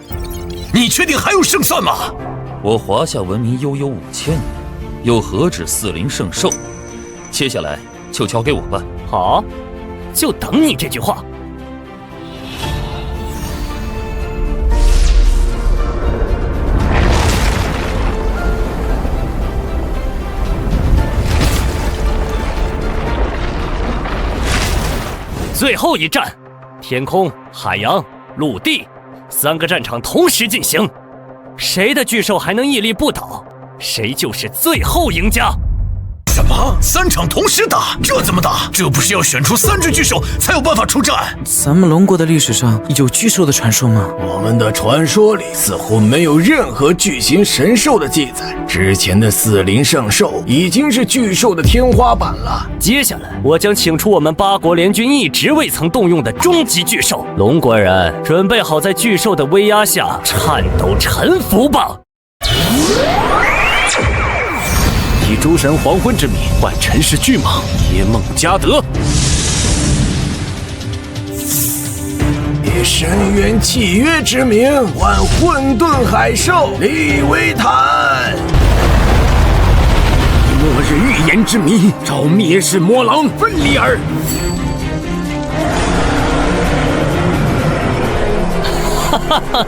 你确定还有胜算吗？我华夏文明悠悠5000年，又何止4灵圣兽？接下来就交给我吧。好，就等你这句话。最后一战，天空、海洋、陆地3个战场同时进行，谁的巨兽还能屹立不倒，谁就是最后赢家。什么？3场同时打，这怎么打？这不是要选出3只巨兽才有办法出战？咱们龙国的历史上有巨兽的传说吗？我们的传说里似乎没有任何巨型神兽的记载。之前的4灵圣兽已经是巨兽的天花板了。接下来，我将请出我们8国联军一直未曾动用的终极巨兽。龙国人，准备好在巨兽的威压下颤抖臣服吧！以诸神黄昏之名唤尘世巨蟒耶梦加德，以深渊契约之名唤混沌海兽利维坦，以末日预言之谜召灭世魔狼芬里尔。哈哈哈！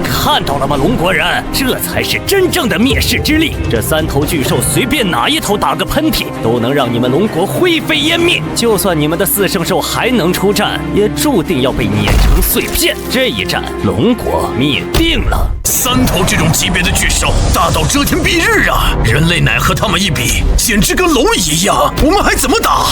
看到了吗，龙国人？这才是真正的灭世之力。这3头巨兽随便哪一头打个喷嚏，都能让你们龙国灰飞烟灭。就算你们的4圣兽还能出战，也注定要被碾成碎片。这一战，龙国灭定了。3头这种级别的巨兽，大到遮天蔽日啊！人类奶和他们一比，简直跟蝼蚁一样，我们还怎么打？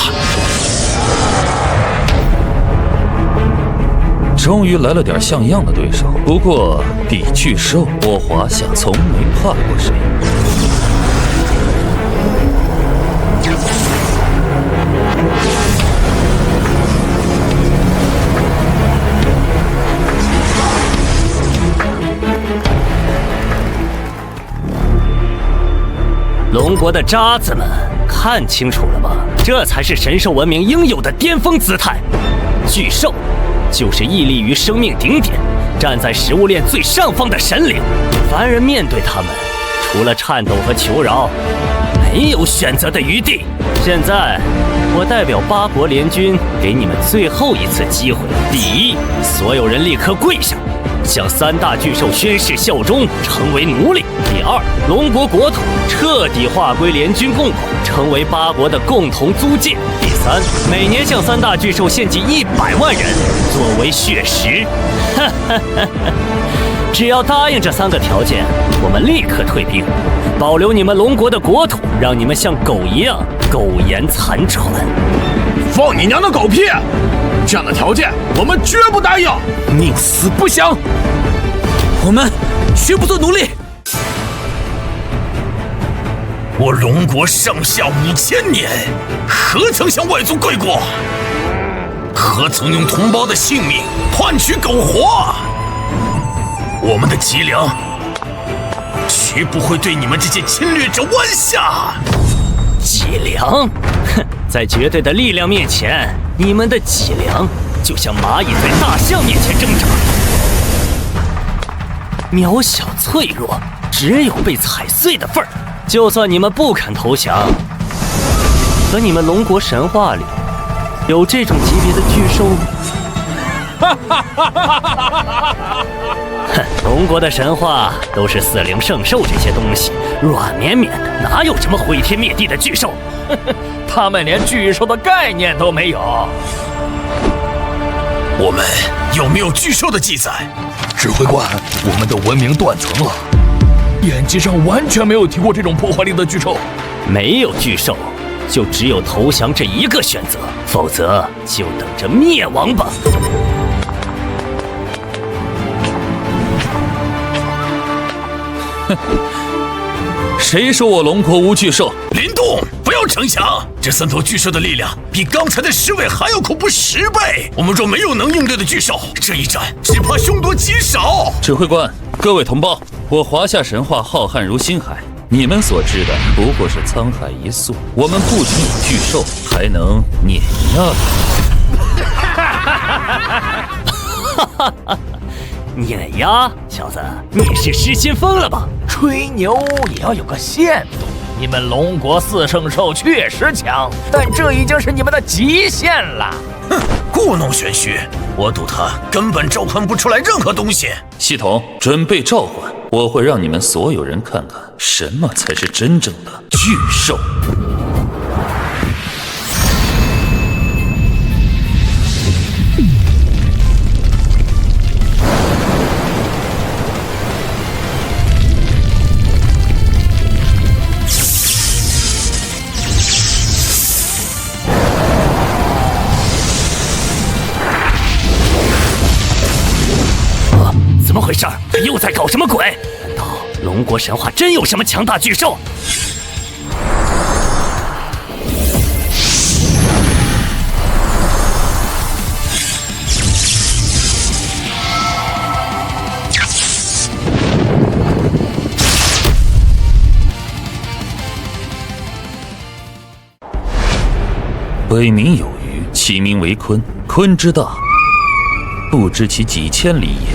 终于来了点像样的对手，不过比巨兽，我华夏从没怕过谁。龙国的渣子们，看清楚了吗？这才是神兽文明应有的巅峰姿态。巨兽就是屹立于生命顶点，站在食物链最上方的神灵。凡人面对他们，除了颤抖和求饶，没有选择的余地。现在，我代表8国联军给你们最后一次机会。第一，所有人立刻跪下；向3大巨兽宣誓效忠，成为奴隶。第二，龙国国土彻底划归联军共管，成为8国的共同租界。第三，每年向3大巨兽献祭100万人，作为血食。只要答应这3个条件，我们立刻退兵，保留你们龙国的国土，让你们像狗一样苟延残喘。放你娘的狗屁！这样的条件我们绝不答应，宁死不降。我们绝不做奴隶。我龙国上下5000年，何曾向外族跪过？何曾用同胞的性命换取苟活？我们的脊梁绝不会对你们这些侵略者弯下。脊梁？哼，在绝对的力量面前，你们的脊梁就像蚂蚁在大象面前挣扎，渺小脆弱，只有被踩碎的份儿。就算你们不肯投降，可你们龙国神话里有这种级别的巨兽吗？哼，龙国的神话都是死灵圣兽这些东西，软绵绵的，哪有什么毁天灭地的巨兽？他们连巨兽的概念都没有。我们有没有巨兽的记载？指挥官，我们的文明断层了，典籍上完全没有提过这种破坏力的巨兽。没有巨兽，就只有投降这一个选择，否则就等着灭亡吧。哼，谁说我龙国无巨兽？林动，不要逞强！这3头巨兽的力量比刚才的10尾还要恐怖10倍。我们若没有能应对的巨兽，这一战只怕凶多吉少。指挥官，各位同胞，我华夏神话浩瀚如星海，你们所知的不过是沧海一粟。我们不仅有巨兽，还能碾压。碾压，小子，你是失心疯了吧？吹牛也要有个限度。你们龙国4圣兽确实强，但这已经是你们的极限了。哼，故弄玄虚，我赌他根本召唤不出来任何东西。系统准备召唤，我会让你们所有人看看什么才是真正的巨兽。怎么回事？他又在搞什么鬼？难道龙国神话真有什么强大巨兽？北冥有鱼，其名为鲲。鲲之大，不知其几千里也。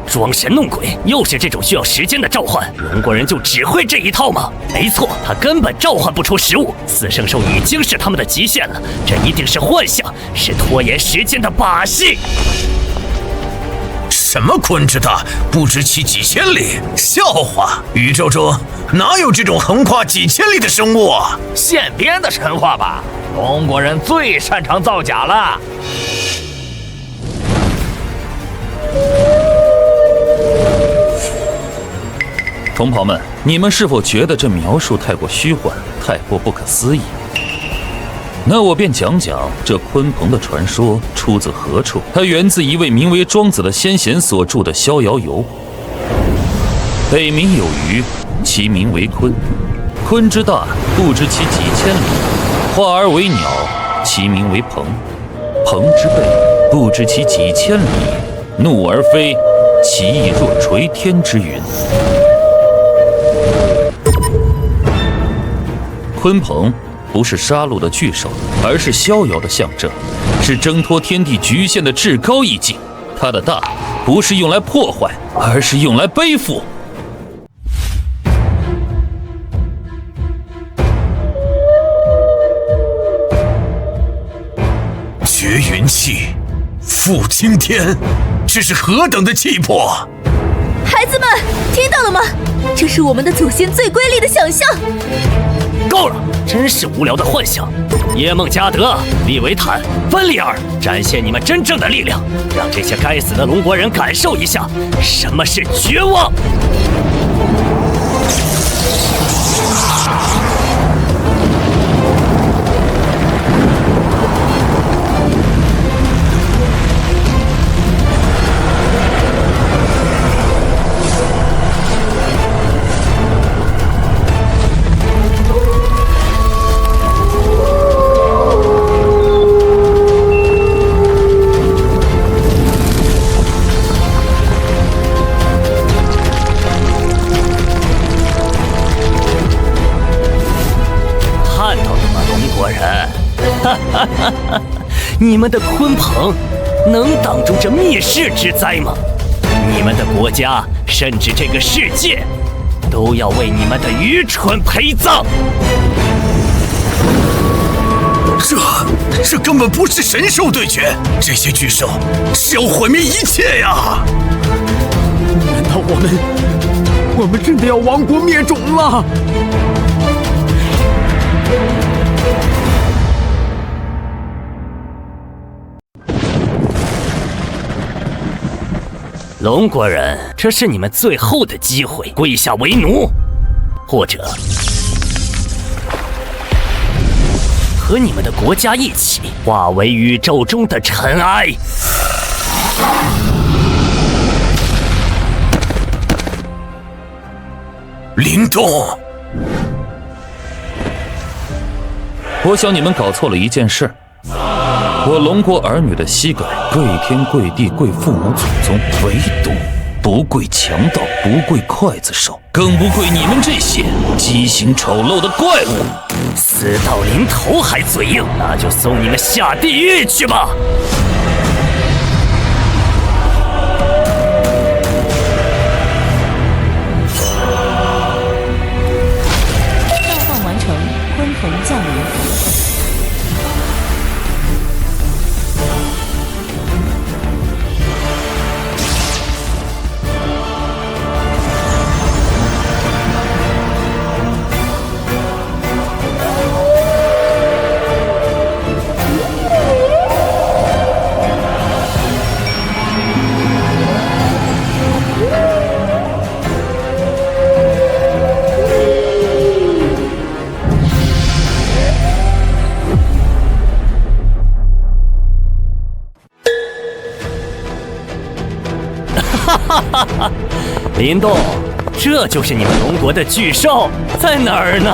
装神弄鬼，又是这种需要时间的召唤。龙国人就只会这一套吗？没错，他根本召唤不出食物。4圣兽已经是他们的极限了，这一定是幻象，是拖延时间的把戏。什么鲲之大，不知其几千里？笑话！宇宙中哪有这种横跨几千里的生物啊？现编的神话吧？龙国人最擅长造假了。同袍们，你们是否觉得这描述太过虚幻，太过不可思议？那我便讲讲这鲲鹏的传说出自何处。它源自一位名为庄子的先贤所著的《逍遥游》。北冥有鱼，其名为鲲。鲲之大，不知其几千里，化而为鸟，其名为鹏。鹏之背，不知其几千里，怒而飞，其翼若垂天之云。鲲鹏不是杀戮的巨兽，而是逍遥的象征，是挣脱天地局限的至高意境。它的大不是用来破坏，而是用来背负。绝云气，覆青天，这是何等的气魄！孩子们，听到了吗？这是我们的祖先最瑰丽的想象。够了，真是无聊的幻想！耶梦加德、利维坦、芬里尔，展现你们真正的力量，让这些该死的龙国人感受一下什么是绝望！你们的鲲鹏能挡住这灭世之灾吗？你们的国家，甚至这个世界，都要为你们的愚蠢陪葬！这根本不是神兽对决，这些巨兽是要毁灭一切呀！难道我们真的要亡国灭种了？龙国人，这是你们最后的机会，跪下为奴，或者和你们的国家一起化为宇宙中的尘埃。林动，我想你们搞错了一件事。我龙国儿女的膝盖跪天跪地跪父母祖宗，唯独不跪强盗，不跪刽子手，更不跪你们这些畸形丑陋的怪物。死到临头还嘴硬，那就送你们下地狱去吧！召唤完成，鲲鹏降临。林动，这就是你们龙国的巨兽，在哪儿呢？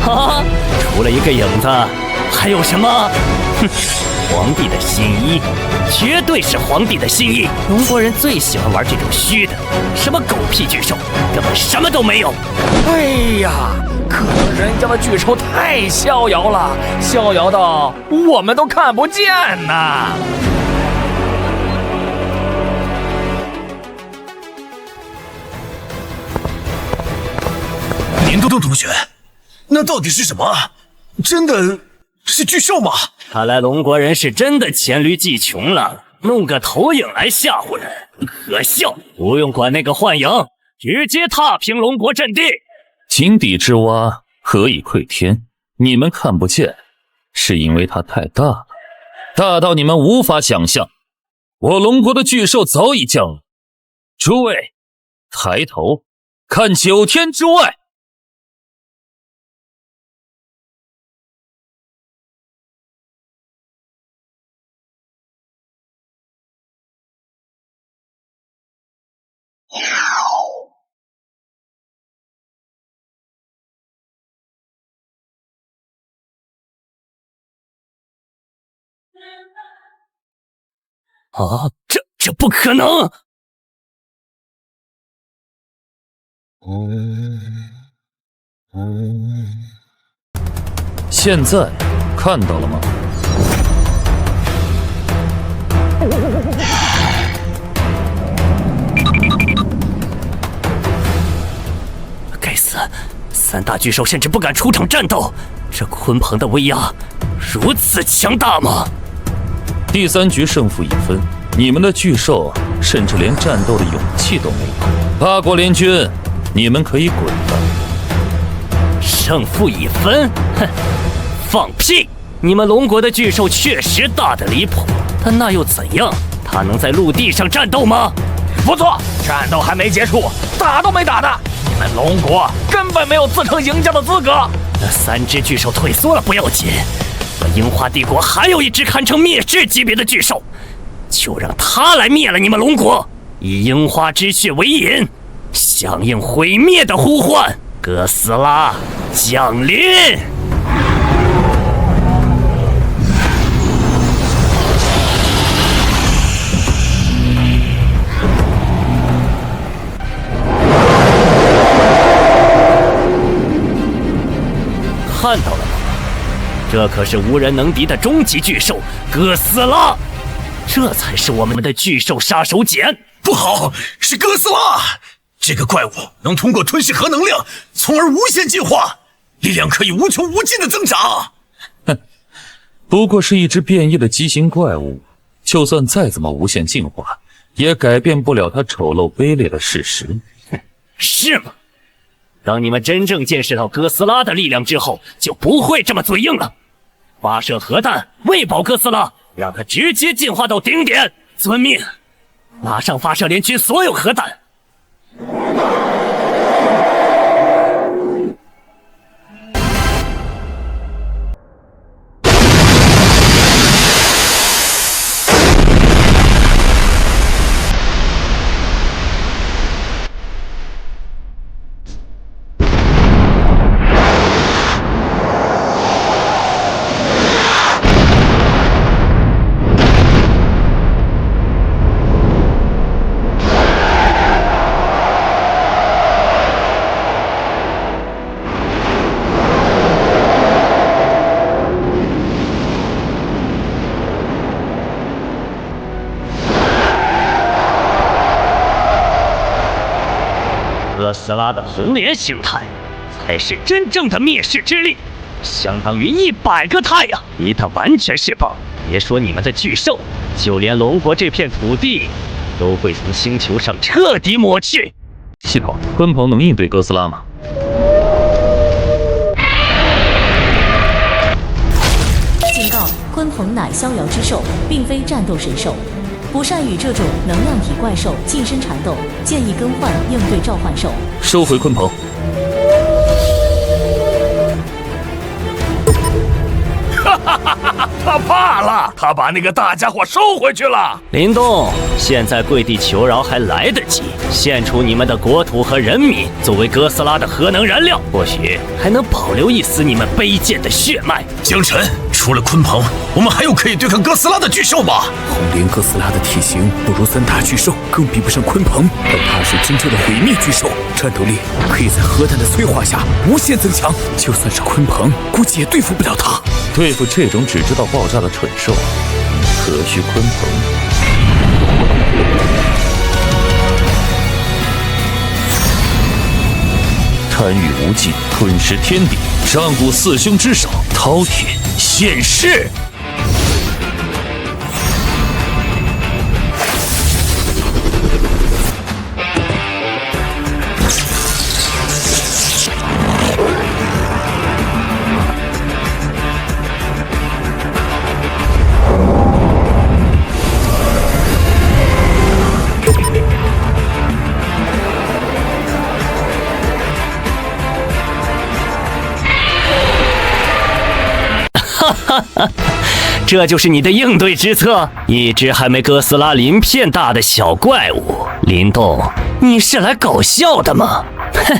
啊，除了一个影子，还有什么？哼，皇帝的新衣，绝对是皇帝的新衣。龙国人最喜欢玩这种虚的，什么狗屁巨兽，根本什么都没有。哎呀，可能人家的巨兽太逍遥了，逍遥到我们都看不见呐。林东同学，那到底是什么？真的是巨兽吗？看来龙国人是真的黔驴技穷了，弄个投影来吓唬人，可笑！不用管那个幻影，直接踏平龙国阵地。井底之蛙何以窥天？你们看不见，是因为它太大了，大到你们无法想象。我龙国的巨兽早已降临。诸位，抬头看9天之外。啊，这不可能！现在看到了吗？该死！3大巨兽甚至不敢出场战斗，这鲲鹏的威压如此强大吗？第3局胜负已分，你们的巨兽甚至连战斗的勇气都没有。8国联军，你们可以滚了。胜负已分？哼，放屁！你们龙国的巨兽确实大得离谱，但那又怎样？它能在陆地上战斗吗？不错，战斗还没结束，打都没打呢。你们龙国根本没有自称赢家的资格。那3只巨兽退缩了不要紧，我樱花帝国还有一只堪称灭世级别的巨兽，就让它来灭了你们龙国，以樱花之血为引，响应毁灭的呼唤，哥斯拉降临！看到了吗？这可是无人能敌的终极巨兽哥斯拉，这才是我们的巨兽杀手锏。不好，是哥斯拉！这个怪物能通过吞噬核能量，从而无限进化，力量可以无穷无尽的增长。哼，不过是一只变异的畸形怪物，就算再怎么无限进化，也改变不了它丑陋卑劣的事实。是吗？当你们真正见识到哥斯拉的力量之后，就不会这么嘴硬了。发射核弹，喂饱哥斯拉，让它直接进化到顶点。遵命，马上发射连区所有核弹。哥斯拉的红莲形态才是真正的灭世之力，相当于100个太阳。一旦完全释放，别说你们的巨兽，就连龙国这片土地都会从星球上彻底抹去。系统，鲲鹏能应对哥斯拉吗？警告：鲲鹏乃逍遥之兽，并非战斗神兽。不善与这种能量体怪兽近身缠斗，建议更换应对召唤兽。收回鲲鹏。哈哈哈哈！他怕了，他把那个大家伙收回去了。林动，现在跪地求饶还来得及，献出你们的国土和人民作为哥斯拉的核能燃料，或许还能保留一丝你们卑贱的血脉。江晨，除了鲲鹏，我们还有可以对抗哥斯拉的巨兽吗？红莲哥斯拉的体型不如3大巨兽，更比不上鲲鹏，但它是真正的毁灭巨兽，战斗力可以在核弹的催化下无限增强。就算是鲲鹏，估计也对付不了它。对付这种只知道爆炸的蠢兽，何须鲲鹏？贪欲无尽，吞噬天地，上古四凶之首饕餮现世。这就是你的应对之策？一只还没哥斯拉鳞片大的小怪物，林动，你是来搞笑的吗？哼，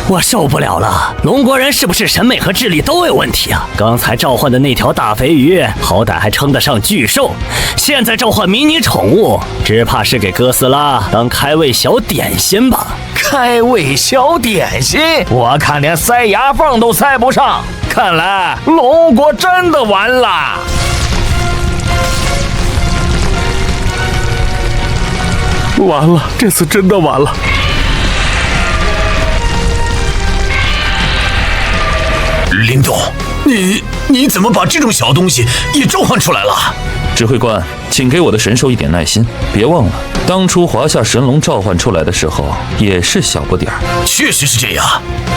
我受不了了！龙国人是不是审美和智力都有问题啊？刚才召唤的那条大肥鱼，好歹还称得上巨兽，现在召唤迷你宠物，只怕是给哥斯拉当开胃小点心吧？开胃小点心，我看连塞牙缝都塞不上。看来龙国真的完了。完了，这次真的完了。林动，你怎么把这种小东西也召唤出来了？指挥官，请给我的神兽一点耐心，别忘了，当初华夏神龙召唤出来的时候也是小不点儿。确实是这样，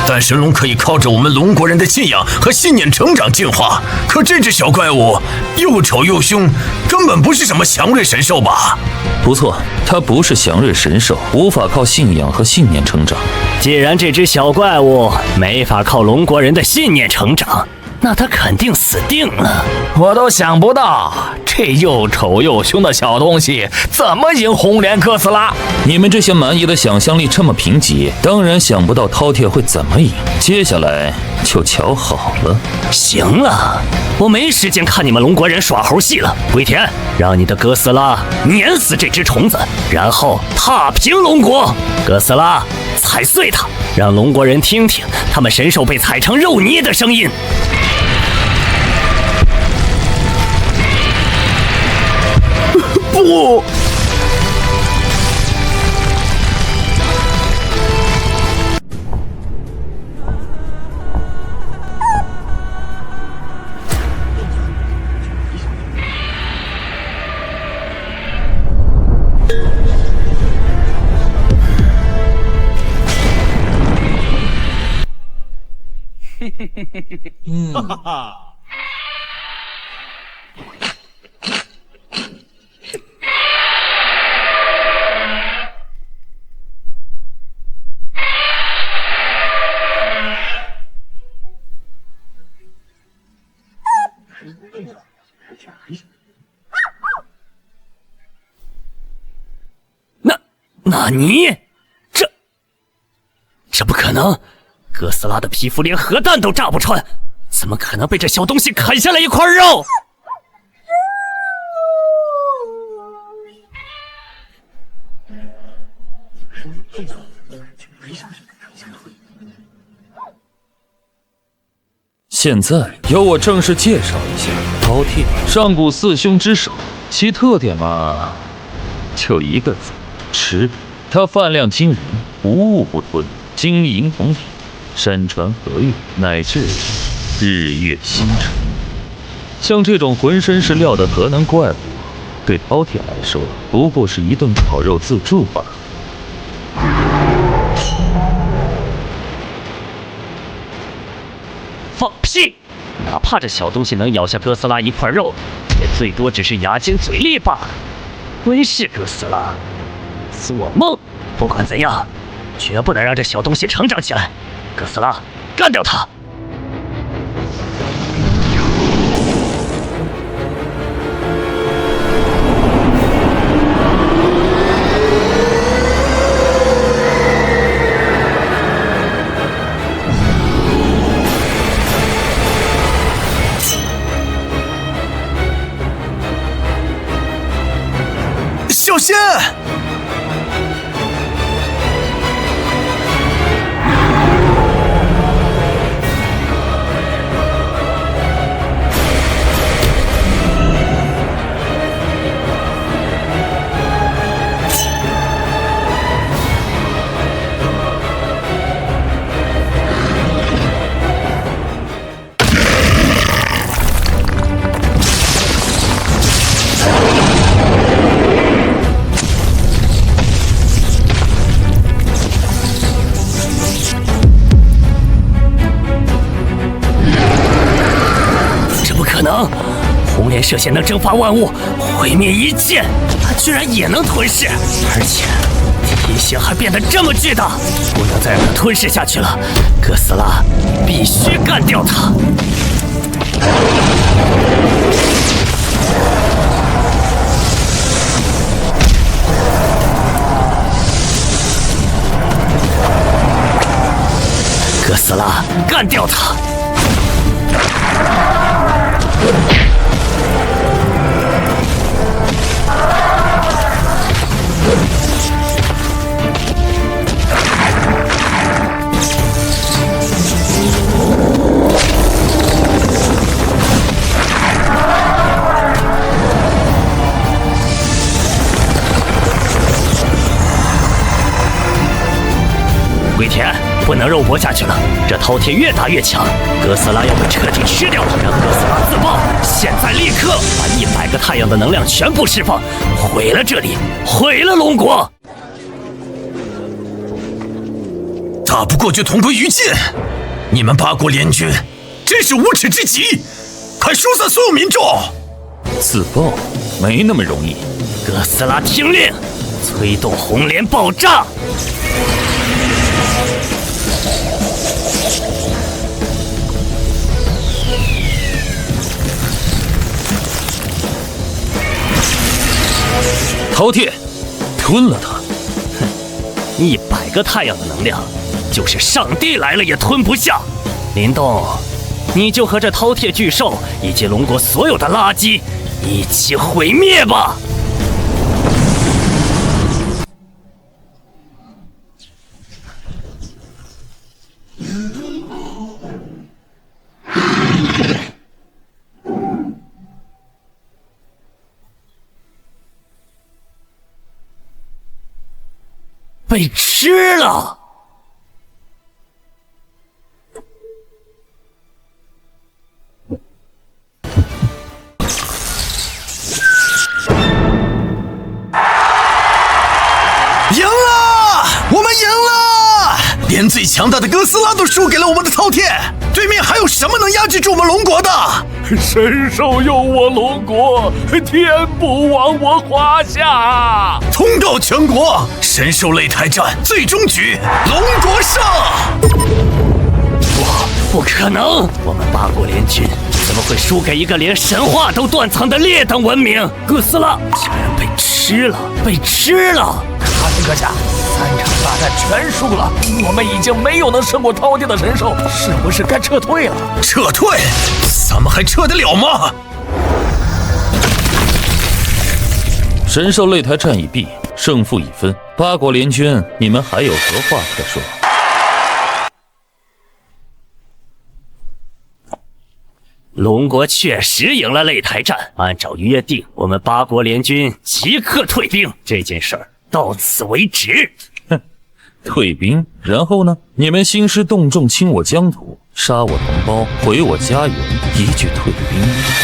但神龙可以靠着我们龙国人的信仰和信念成长进化。可这只小怪物又丑又凶，根本不是什么祥瑞神兽吧？不错，它不是祥瑞神兽，无法靠信仰和信念成长。既然这只小怪物没法靠龙国人的信念成长，那他肯定死定了。我都想不到，这又丑又凶的小东西怎么赢红莲哥斯拉？你们这些蛮夷的想象力这么贫瘠，当然想不到饕餮会怎么赢。接下来就瞧好了。行了，我没时间看你们龙国人耍猴戏了。龟田，让你的哥斯拉碾死这只虫子，然后踏平龙国。哥斯拉，踩碎它，让龙国人听听他们神兽被踩成肉泥的声音。不！哈哈。纳尼？这不可能！哥斯拉的皮肤连核弹都炸不穿，怎么可能被这小东西啃下来一块肉？现在由我正式介绍一下饕餮，上古四凶之首，其特点嘛，就一个字：吃。它饭量惊人，无物不吞，金银铜铁，山川河岳，乃至日月星辰。像这种浑身是料的河南怪物，对饕餮来说不过是一顿烤肉自助罢了。放屁！哪怕这小东西能咬下哥斯拉一块肉，也最多只是牙尖嘴利罢了。吞噬哥斯拉，做梦！不管怎样，绝不能让这小东西成长起来。哥斯拉，干掉他！小心！红莲射线能蒸发万物，毁灭一切，它居然也能吞噬，而且体型还变得这么巨大，不能再让它吞噬下去了。哥斯拉必须干掉它！哥斯拉，干掉它！龟田，不能肉搏下去了。这饕餮越打越强，哥斯拉要被彻底吃掉了。让哥斯拉自爆！现在立刻把100个太阳的能量全部释放，毁了这里，毁了龙国！打不过就同归于尽！你们八国联军真是无耻至极！快疏散所有民众！自爆没那么容易。哥斯拉听令，催动红莲爆炸！饕餮，吞了它！哼，100个太阳的能量，就是上帝来了也吞不下。林动，你就和这饕餮巨兽以及龙国所有的垃圾一起毁灭吧！被吃了！赢了！我们赢了！连最强大的哥斯拉都输给了我们的饕餮，对面还有什么能压制住我们龙国的？神兽佑我龙国，天不亡我华夏！通告全国，神兽擂台战最终局，龙国胜！不可能！我们八国联军怎么会输给一个连神话都断层的劣等文明？哥斯拉竟然被吃了！被吃了！卡特阁下，3场大战全输了，我们已经没有能胜过饕餮的神兽，是不是该撤退了？撤退？咱们还撤得了吗？神兽擂台战已毕，胜负已分。八国联军，你们还有何话可说？龙国确实赢了擂台战，按照约定，我们八国联军即刻退兵。这件事儿到此为止。哼，退兵，然后呢？你们兴师动众，侵我疆土，杀我同胞，毁我家园，一句退兵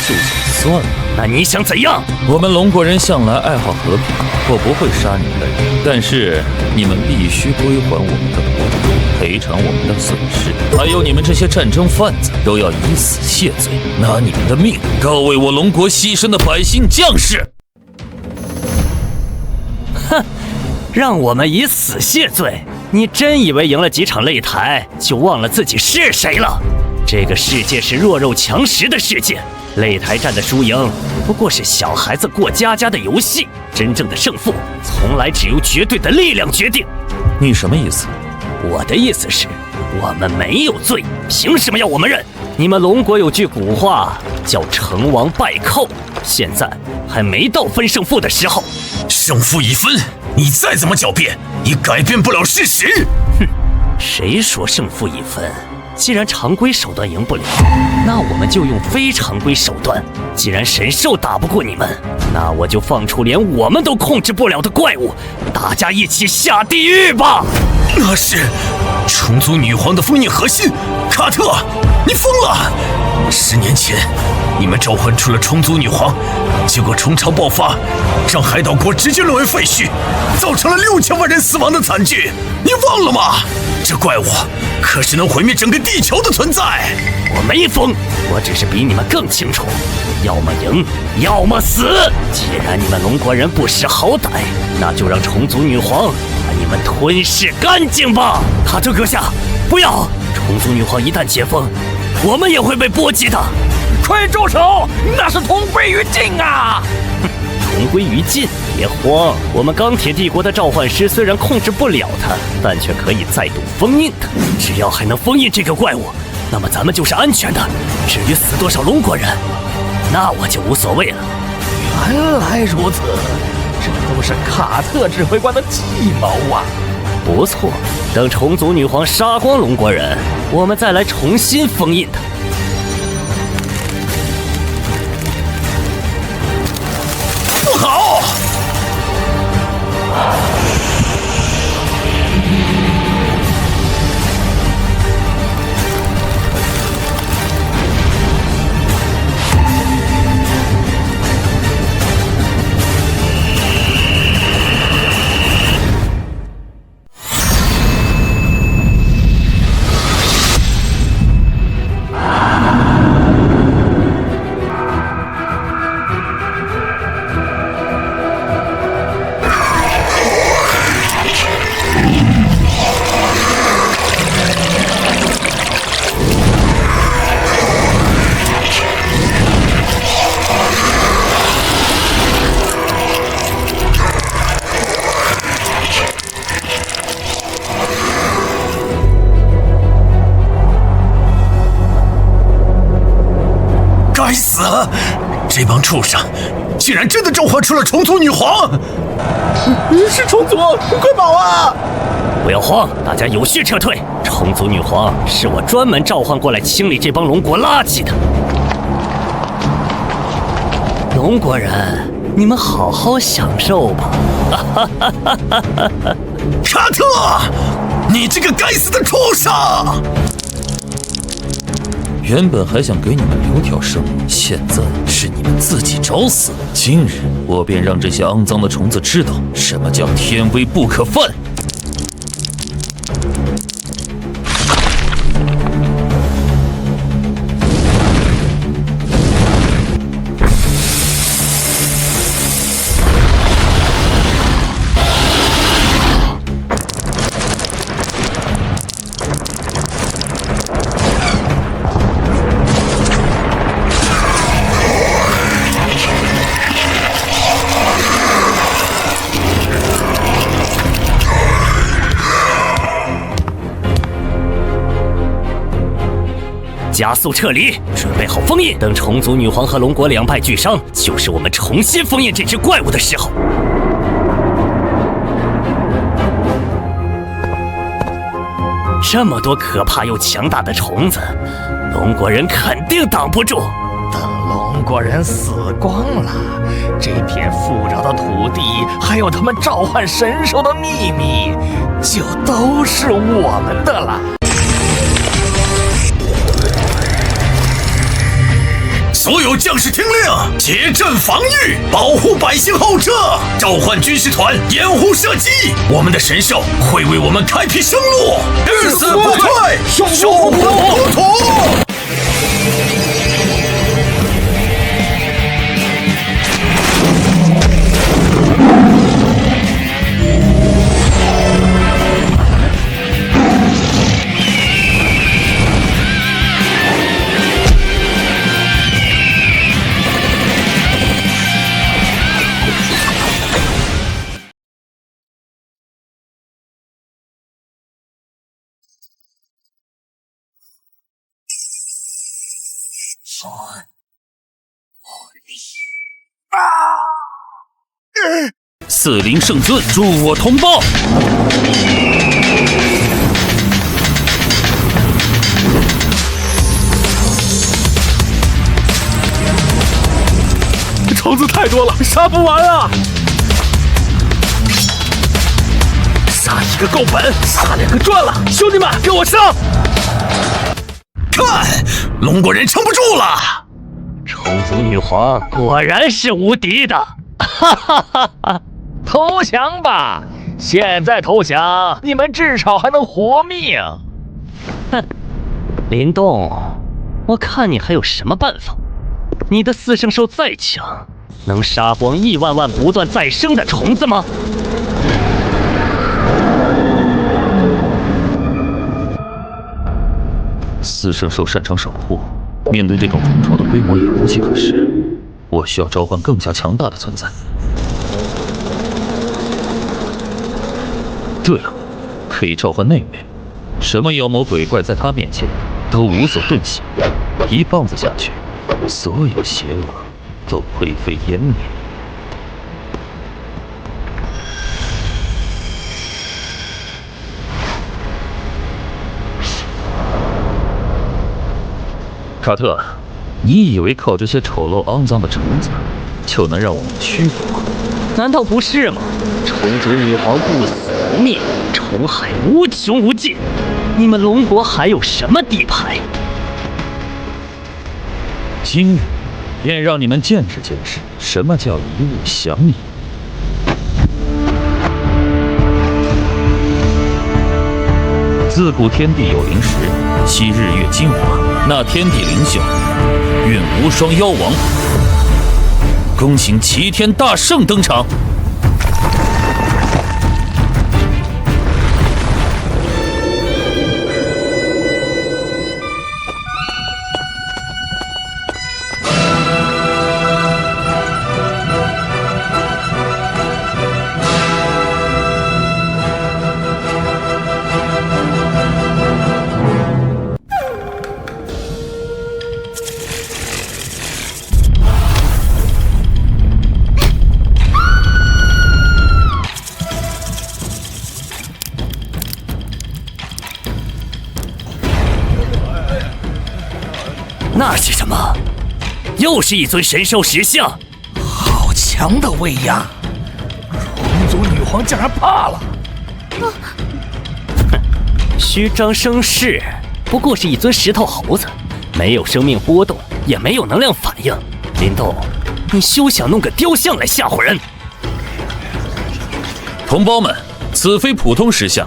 就想算了？那你想怎样？我们龙国人向来爱好和平，我不会杀你们的人，但是你们必须归还我们的国土，赔偿我们的损失，还有你们这些战争贩子都要以死谢罪，拿你们的命告慰我龙国牺牲的百姓将士。哼，让我们以死谢罪？你真以为赢了几场擂台就忘了自己是谁了？这个世界是弱肉强食的世界，擂台战的输赢不过是小孩子过家家的游戏，真正的胜负从来只由绝对的力量决定。你什么意思？我的意思是，我们没有罪，凭什么要我们认？你们龙国有句古话叫成王败寇，现在还没到分胜负的时候。胜负已分，你再怎么狡辩，也改变不了事实。哼，谁说胜负已分？既然常规手段赢不了，那我们就用非常规手段。既然神兽打不过你们，那我就放出连我们都控制不了的怪物，大家一起下地狱吧！那是虫族女皇的封印核心，卡特，你疯了！10年前，你们召唤出了虫族女皇，结果虫潮爆发，让海岛国直接沦为废墟，造成了6000万人死亡的惨剧。你忘了吗？这怪物可是能毁灭整个地球的存在。我没疯，我只是比你们更清楚，要么赢，要么死。既然你们龙国人不识好歹，那就让虫族女皇把你们吞噬干净吧！卡特阁下，不要！虫族女皇一旦解封，我们也会被波及的。快住手！那是同归于尽啊！同归于尽？别慌，我们钢铁帝国的召唤师虽然控制不了它，但却可以再度封印它。只要还能封印这个怪物，那么咱们就是安全的。至于死多少龙国人，那我就无所谓了。原来如此，这都是卡特指挥官的计谋啊！不错，等虫族女皇杀光龙国人，我们再来重新封印它。不好！死！这帮畜生竟然真的召唤出了虫族女皇！是虫族，快跑啊！不要慌，大家有序撤退。虫族女皇是我专门召唤过来清理这帮龙国垃圾的。龙国人，你们好好享受吧！卡特，你这个该死的畜生！原本还想给你们留条生路，现在是你们自己找死。今日我便让这些肮脏的虫子知道什么叫天威不可犯。加速撤离，准备好封印。等虫族女皇和龙国两败俱伤，就是我们重新封印这只怪物的时候。这么多可怕又强大的虫子，龙国人肯定挡不住。等龙国人死光了，这片富饶的土地，还有他们召唤神兽的秘密，就都是我们的了。所有将士听令，结阵防御，保护百姓后撤，召唤军师团，掩护射击。我们的神兽会为我们开辟生路，至死不退，守护国土。四灵圣尊，助我同胞！虫子太多了，杀不完啊！杀一个够本，杀两个赚了！兄弟们，跟我上！看，龙国人撑不住了！虫族女皇果然是无敌的！哈哈哈哈！投降吧！现在投降，你们至少还能活命。哼，林动，我看你还有什么办法？你的四圣兽再强，能杀光1万万不断再生的虫子吗？四圣兽擅长守护，面对这种虫巢的规模也无计可施。我需要召唤更加强大的存在。对了，可以召唤妹妹，什么妖魔鬼怪在她面前都无所遁形，一棒子下去，所有邪恶都灰飞烟灭。卡特，你以为靠这些丑陋肮脏的虫子就能让我们屈服吗？难道不是吗？虫族女皇不死不灭，虫海无穷无尽，你们龙国还有什么底牌？今日便让你们见识见识什么叫一物降一物。自古天地有灵时，昔日月精华，那天地灵秀，愿无双妖王恭请齐天大圣登场。那是什么？又是一尊神兽石像，好强的威压！虫族女皇竟然怕了！虚张声势，不过是一尊石头猴子，没有生命波动，也没有能量反应。林动，你休想弄个雕像来吓唬人！同胞们，此非普通石像，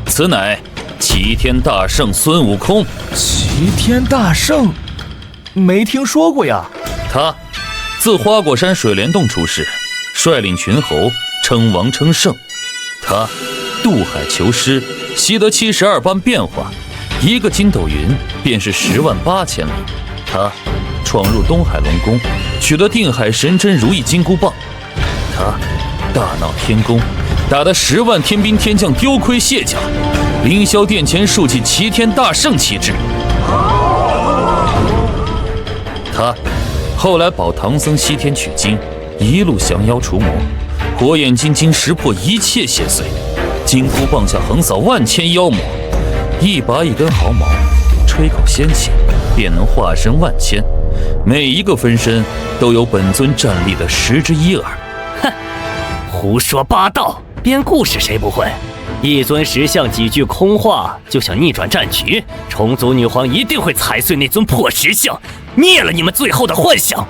此乃齐天大圣孙悟空。齐天大圣，没听说过呀。他自花果山水帘洞出世，率领群猴称王称圣。他渡海求师，习得72般变化，一个筋斗云便是108000里。他闯入东海龙宫，取得定海神针如意金箍棒。他大闹天宫，打得10万天兵天将丢盔卸甲，凌霄殿前竖起齐天大圣旗帜。他后来保唐僧西天取经，一路降妖除魔，火眼金睛识破一切邪祟，金箍棒下横扫万千妖魔，一拔一根毫毛，吹口仙气，便能化身万千，每一个分身都有本尊战力的1/10。哼，胡说八道！编故事谁不会？一尊石像几句空话就想逆转战局，虫族女皇一定会踩碎那尊破石像，灭了你们最后的幻想。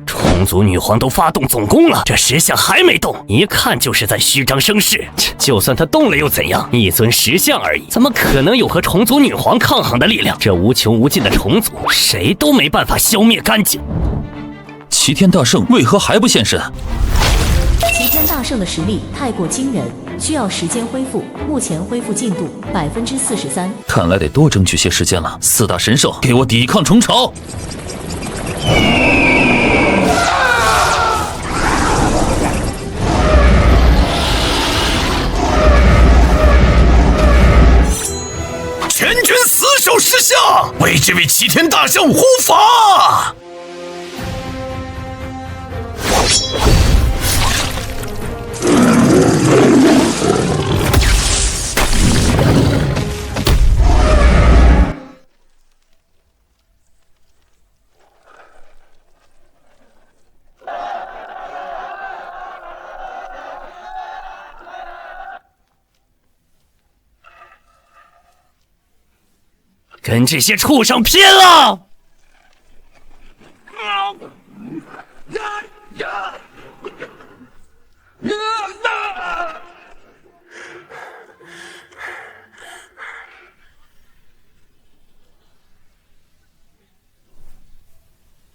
虫族女皇都发动总攻了，这石像还没动，一看就是在虚张声势。就算她动了又怎样？一尊石像而已，怎么可能有和虫族女皇抗衡的力量？这无穷无尽的虫族，谁都没办法消灭干净。齐天大圣为何还不现身？齐天大圣的实力太过惊人，需要时间恢复，目前恢复进度43%。看来得多争取些时间了。4大神兽，给我抵抗虫巢！全军死守石像，为这位齐天大圣护法！跟这些畜生拼了！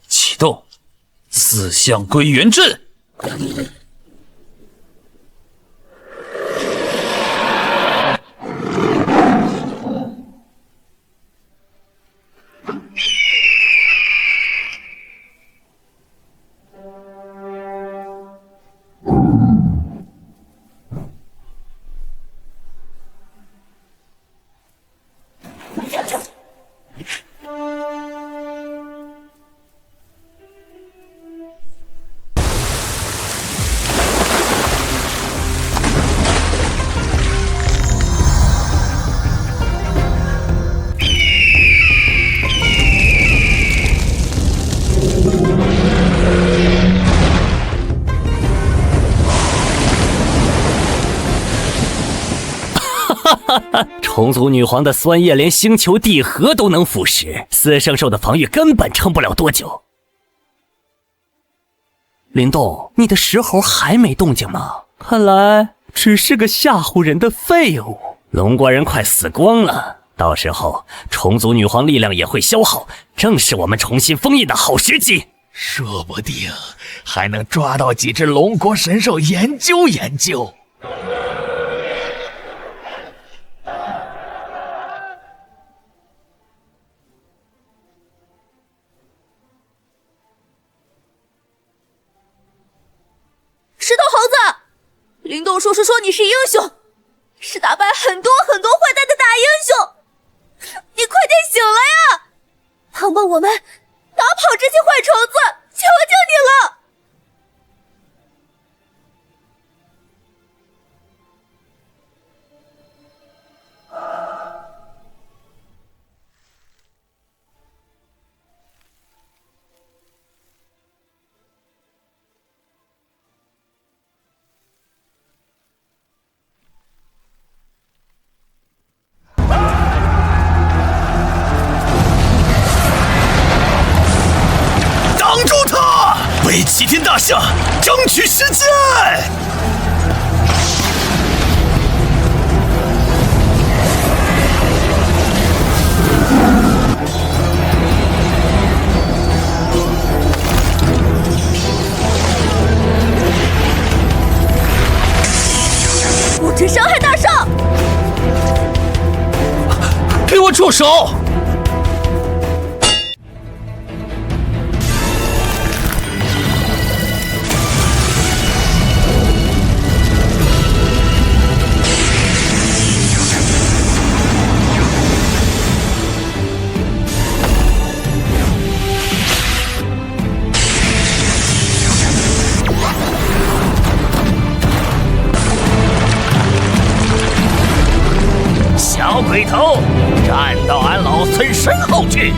启动四象归元阵。虫族女皇的酸液连星球地核都能腐蚀，四圣兽的防御根本撑不了多久。林动，你的石猴还没动静吗？看来只是个吓唬人的废物。龙国人快死光了，到时候虫族女皇力量也会消耗，正是我们重新封印的好时机。说不定还能抓到几只龙国神兽研究研究。石头猴子，林动叔叔说你是英雄，是打败很多很多坏蛋的大英雄，你快点醒来呀！帮帮我们打跑这些坏虫子，求求你了！为齐天大圣争取时间！不准伤害大圣！给我住手！小鬼头，站到俺老孙身后去！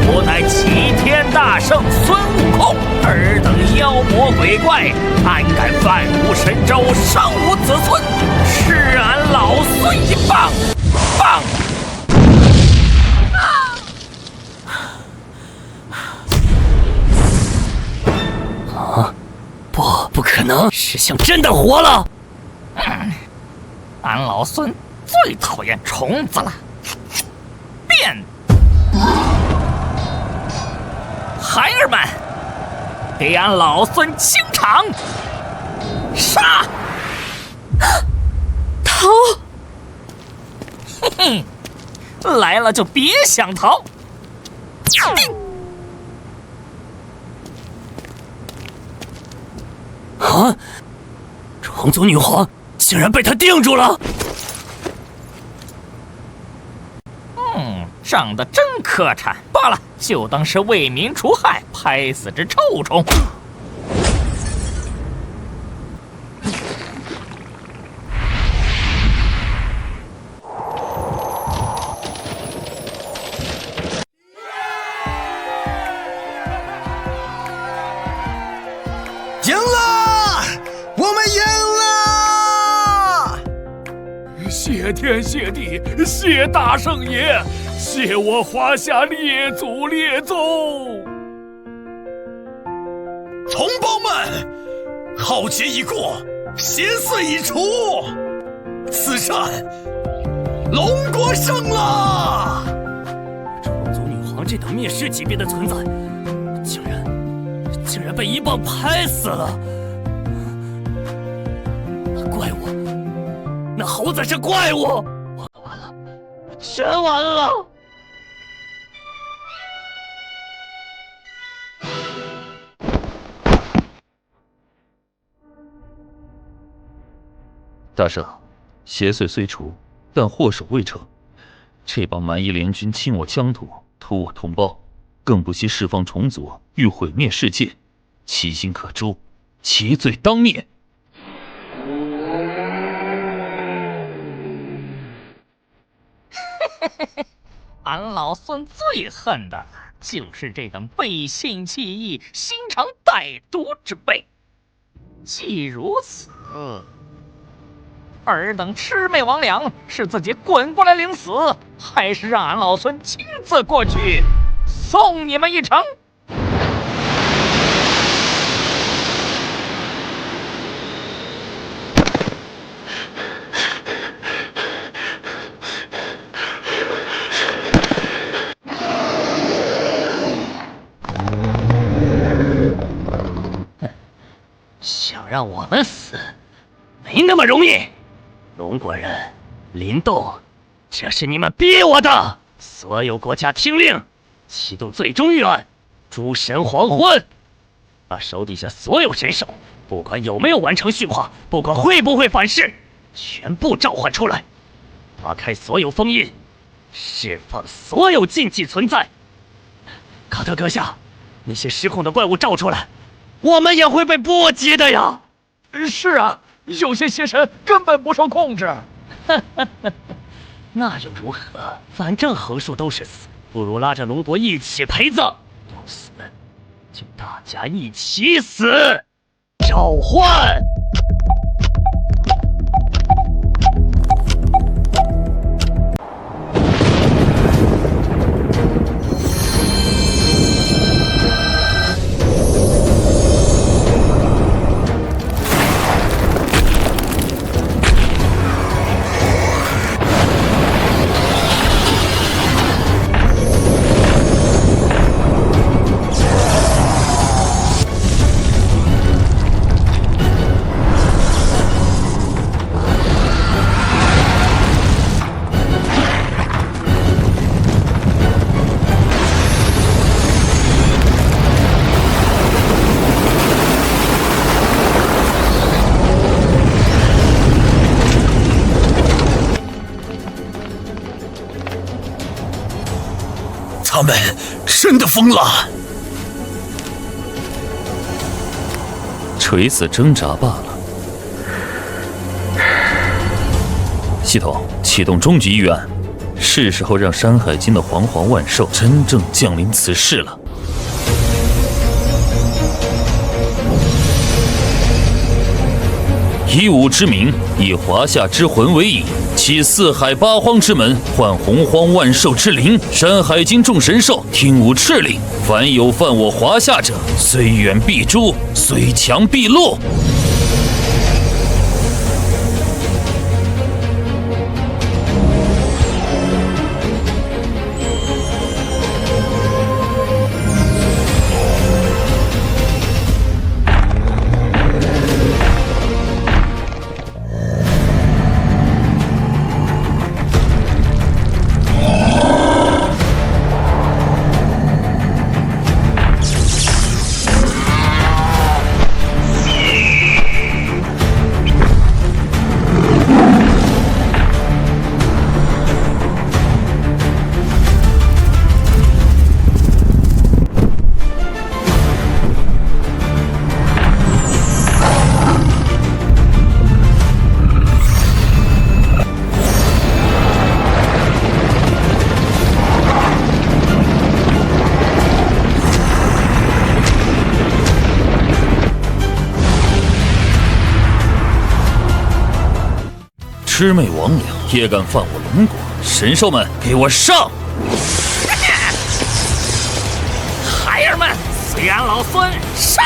我乃齐天大圣孙悟空，尔等妖魔鬼怪，安敢犯吾神州，伤吾子孙，吃俺老孙一棒！棒！不可能！石像真的活了！俺老孙最讨厌虫子了。变！孩儿们，给俺老孙清场！杀！逃！嘿嘿，来了就别想逃！啊！虫族女皇竟然被他定住了！长得真磕碜。罢了，就当是为民除害，拍死只臭虫。赢了！我们赢了！谢天谢地，谢大圣爷，谢我华夏列祖列宗！同胞们，浩劫已过，邪祟已除，此战龙国胜了！虫族女皇这等灭世级别的存在，竟然被一棒拍死了！怪物，那猴子是怪物！完了，全完了！大圣，邪祟虽除，但祸首未成。这帮蛮夷联军侵我疆土，屠我同胞，更不惜释放虫族，欲毁灭世界，其心可诛，其罪当灭。俺老孙最恨的就是这等背信弃义、心肠歹毒之辈。既如此，尔等魑魅魍魉，是自己滚过来领死，还是让俺老孙亲自过去送你们一程？想让我们死，没那么容易。龙国人，林动，这是你们逼我的！所有国家听令，启动最终预案——诸神黄昏，把手底下所有神兽，不管有没有完成驯化，不管会不会反噬，全部召唤出来，打开所有封印，释放所有禁忌存在。卡特阁下，那些失控的怪物召出来，我们也会被波及的呀！是啊，有些邪神根本不受控制。那又如何？反正横竖都是死，不如拉着龙国一起陪葬。要死，就大家一起死！召唤！他们真的疯了。垂死挣扎罢了。系统启动终极预案，是时候让山海经的煌煌万寿真正降临此世了。以武之名，以华夏之魂为引，启四海八荒之门，唤洪荒万兽之灵。山海经众神兽，听吾敕令：凡有犯我华夏者，虽远必诛，虽强必戮。魑魅魍魉也敢犯我龙国，神兽们给我上！孩儿们，随俺老孙上！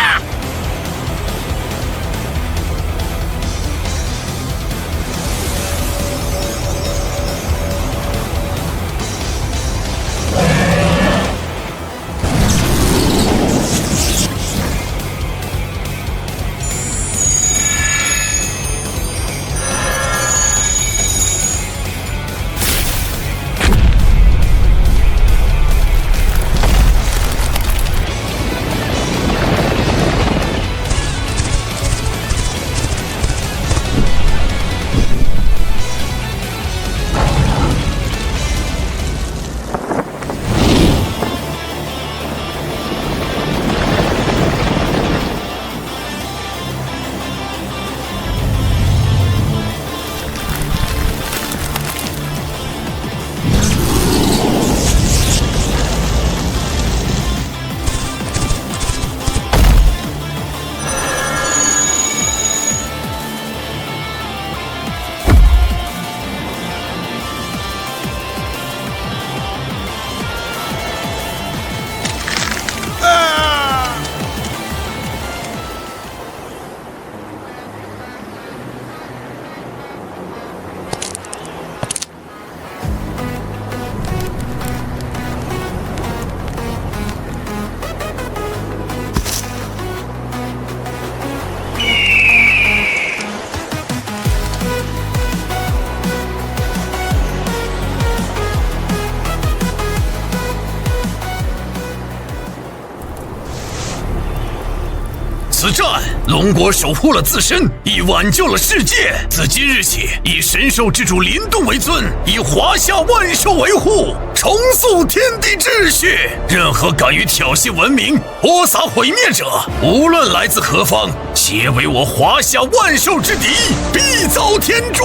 此战，龙国守护了自身，亦挽救了世界。自今日起，以神兽之主林动为尊，以华夏万兽为护，重塑天地秩序。任何敢于挑衅文明、播撒毁灭者，无论来自何方，皆为我华夏万兽之敌，必遭天诛。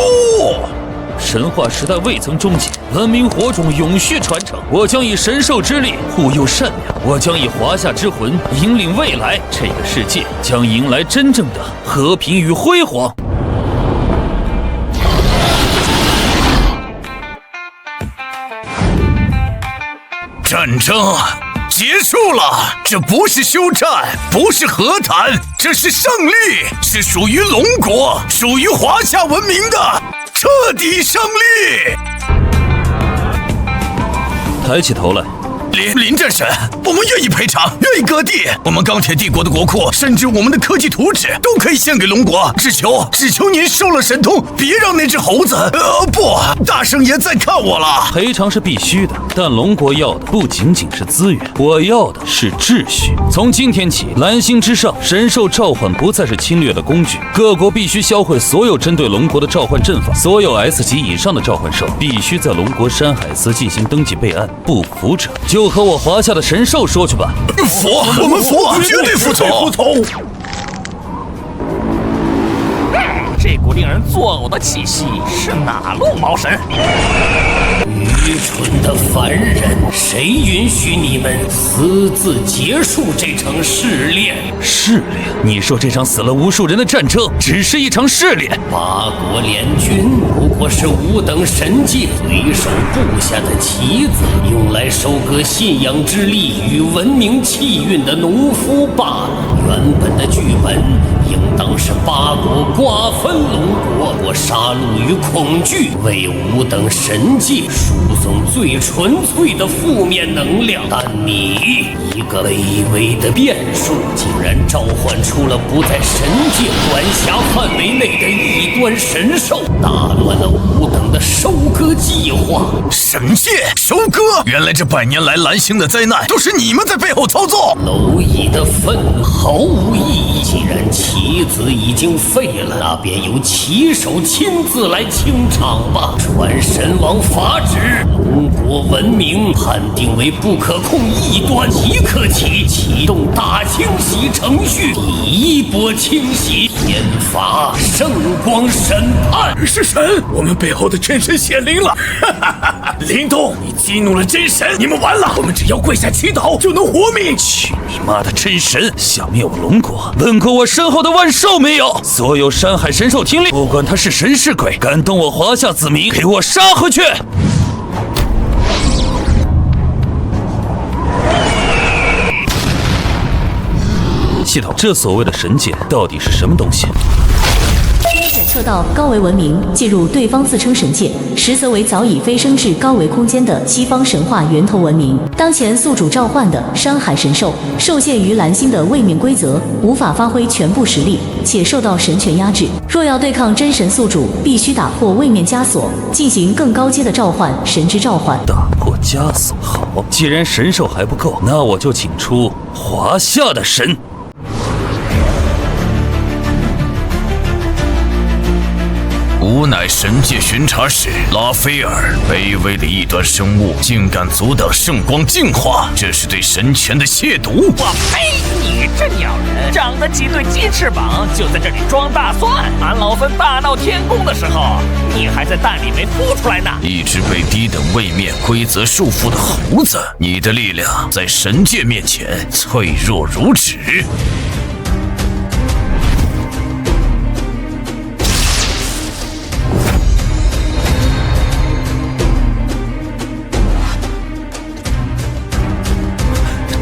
神话时代未曾终结，文明火种永续传承。我将以神兽之力护佑善良，我将以华夏之魂引领未来。这个世界将迎来真正的和平与辉煌。战争结束了，这不是休战，不是和谈，这是胜利，是属于龙国、属于华夏文明的彻底胜利！抬起头来，林战神，我们愿意赔偿，愿意割地。我们钢铁帝国的国库，甚至我们的科技图纸，都可以献给龙国。只求您收了神通，别让那只猴子……不，大圣爷在看我了。赔偿是必须的，但龙国要的不仅仅是资源，我要的是秩序。从今天起，蓝星之上，神兽召唤不再是侵略的工具，各国必须销毁所有针对龙国的召唤阵法，所有 S 级以上的召唤兽必须在龙国山海司进行登记备案，不服者就就和我华夏的神兽说去吧。服，我们服，绝对服从。这股令人作呕的气息是哪路毛神？愚蠢的凡人，谁允许你们私自结束这场试炼？试炼？你说这场死了无数人的战争只是一场试炼？八国联军不过是5等神界随手布下的棋子，用来收割信仰之力与文明气运的农夫罢了。原本的剧本应当是八国瓜分龙国，我杀戮与恐惧，为5等神界输送最纯粹的负面能量。但你一个卑微的变数，竟然召唤出了不在神界管辖范围内的异端神兽，打乱了5等的收割计划。神界收割？原来这100年来蓝星的灾难都是你们在背后操作。蝼蚁的粪毫无意义。既然棋子已经废了，那便由棋手亲自来清场吧。传神王法旨，龙国文明判定为不可控异端，即刻起启动大清洗程序。第1波清洗，天罚圣光审判。是神，我们背后的真神显灵了！哈哈哈！灵动，你激怒了真神，你们完了！我们只要跪下祈祷就能活命。去你妈的真神！想灭我龙国，问过我身后的万兽没有？所有山海神兽听令，不管他是神是鬼，敢动我华夏子民，给我杀回去！系统，这所谓的神界到底是什么东西？检测到高维文明介入对方自称神界，实则为早已飞升至高维空间的西方神话源头文明。当前宿主召唤的山海神兽受限于蓝星的位面规则，无法发挥全部实力，且受到神权压制。若要对抗真神宿主，必须打破位面枷锁，进行更高阶的召唤，神之召唤。打破枷锁？好，既然神兽还不够，那我就请出华夏的神。吾乃神界巡查使拉斐尔，卑微的异端生物竟敢阻挡圣光净化，这是对神权的亵渎！我呸！你这鸟人，长得几对鸡翅膀，就在这里装大蒜！俺老孙大闹天宫的时候，你还在蛋里没孵出来呢！一只被低等位面规则束缚的猴子，你的力量在神界面前脆弱如纸。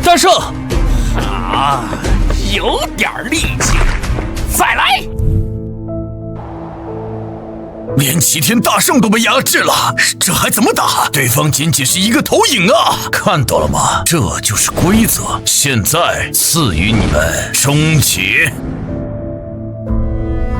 大圣，啊，有点力气，再来！连齐天大圣都被压制了，这还怎么打？对方仅仅是一个投影啊！看到了吗？这就是规则，现在赐予你们终结。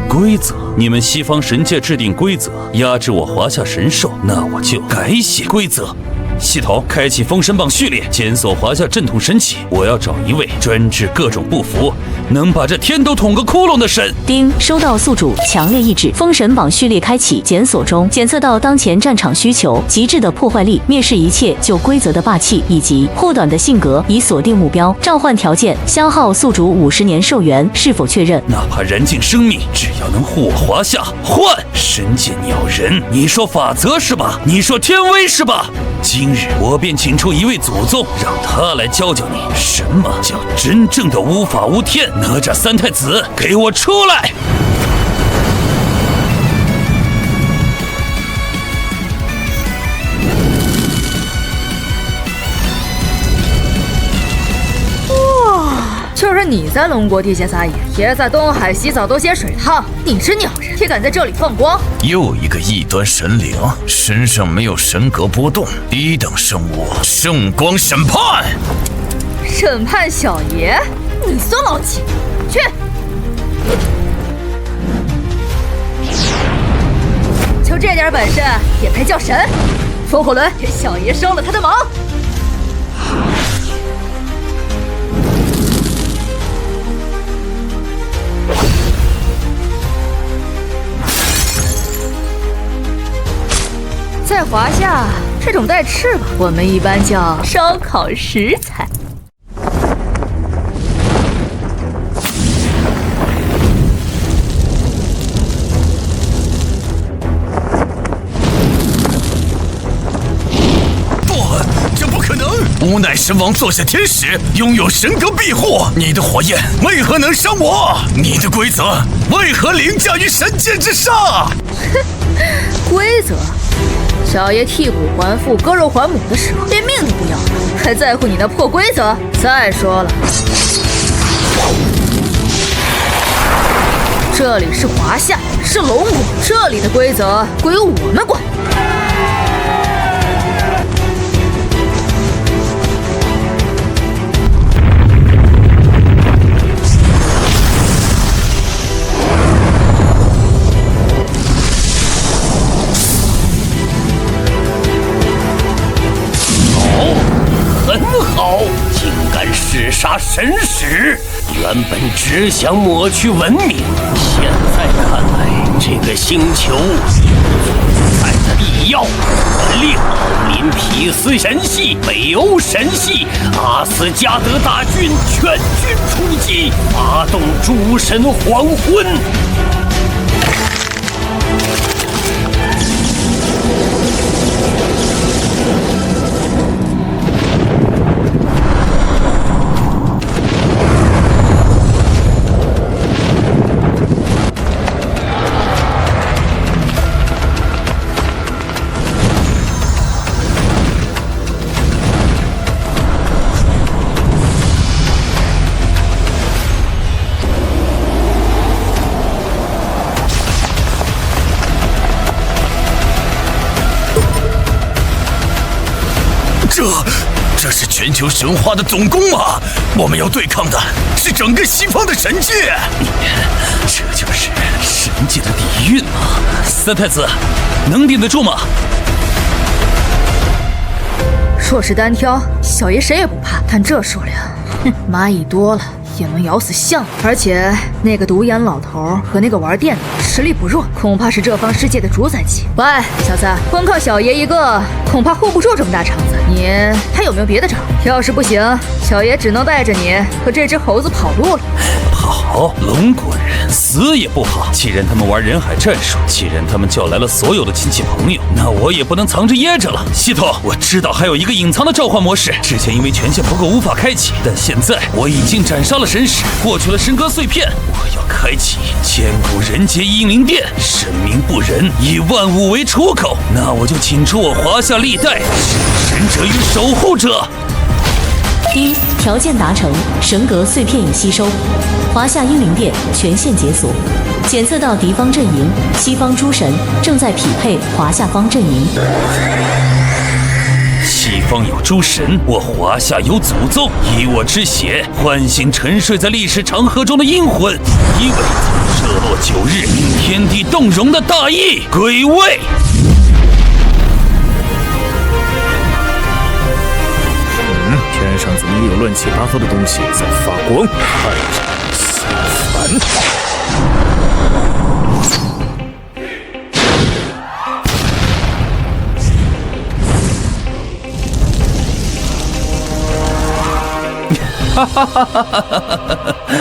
规则？你们西方神界制定规则，压制我华夏神兽，那我就改写规则。系统开启封神榜序列，检索华夏阵痛神器。我要找一位专治各种不服，能把这天都捅个窟窿的神。丁，收到宿主强烈意志，封神榜序列开启，检索中，检测到当前战场需求，极致的破坏力，蔑视一切旧规则的霸气，以及护短的性格，以锁定目标。召唤条件：消耗宿主50年寿元，是否确认？哪怕燃尽生命，只要能护我华夏，换！神界鸟人，你说法则是吧？你说天威是吧？今日我便请出一位祖宗，让他来教教你什么叫真正的无法无天。哪吒三太子，给我出来！就是你在龙国地下撒野，别在东海洗澡都嫌水烫。你是鸟人，也敢在这里放光？又一个异端神灵，身上没有神格波动，低等生物，圣光审判！审判小爷，你算老几？去！就这点本事也配叫神？风火轮给小爷烧了他的忙！在华夏这种带翅膀，我们一般叫烧烤食材。吾乃神王座下天使，拥有神格庇护。你的火焰为何能伤我？你的规则为何凌驾于神界之上？哼，规则？小爷剔骨还父、割肉还母的时候，连命都不要了，还在乎你那破规则？再说了，这里是华夏，是龙国，这里的规则归我们管。竟敢弑杀神使！原本只想抹去文明，现在看来，这个星球存在的必要。令奥林匹斯神系、北欧神系、阿斯加德大军全军出击，发动诸神黄昏。这是全球神话的总攻吗？我们要对抗的是整个西方的神界。这就是神界的底蕴吗？三太子，能顶得住吗？若是单挑，小爷谁也不怕，但这数量，哼，蚂蚁多了也能咬死象。而且那个独眼老头和那个玩电的实力不弱，恐怕是这方世界的主宰级。喂，小子，光靠小爷一个，恐怕 hold 不住这么大场子。你还有没有别的招？要是不行，小爷只能带着你和这只猴子跑路了。跑，龙国人死也不跑。既然他们玩人海战术，既然他们叫来了所有的亲戚朋友，那我也不能藏着掖着了。系统，我知道还有一个隐藏的召唤模式，之前因为权限不够无法开启，但现在我已经斩杀了神使，获取了神格碎片。我要开启千古人杰英灵殿，神明不仁，以万物为出口。那我就请出我华夏历代弑神者与守护者。1. 条件达成，神格碎片已吸收，华夏英灵殿全线解锁。检测到敌方阵营，西方诸神正在匹配华夏方阵营。西方有诸神，我华夏有祖宗，以我之血唤醒沉睡在历史长河中的阴魂，以为射落9日，令天地动容的大义归位。天上怎么又有乱七八糟的东西在发光？看着心烦。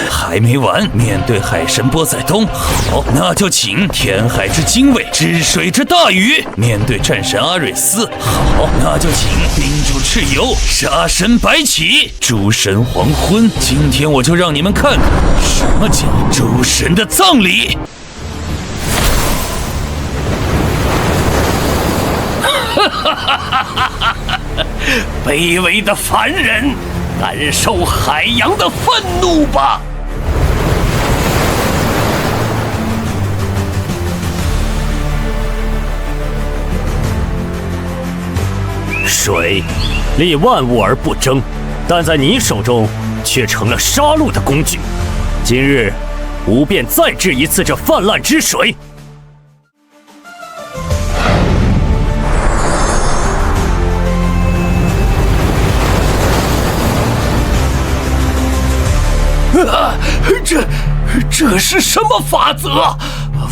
还没完！面对海神波塞冬，好，那就请天海之精卫，治水之大禹；面对战神阿瑞斯，好，那就请冰主蚩尤，杀神白起，诸神黄昏。今天我就让你们看看什么叫诸神的葬礼。卑微的凡人，感受海洋的愤怒吧！水利万物而不争，但在你手中却成了杀戮的工具。今日，吾便再治一次这泛滥之水。这是什么法则？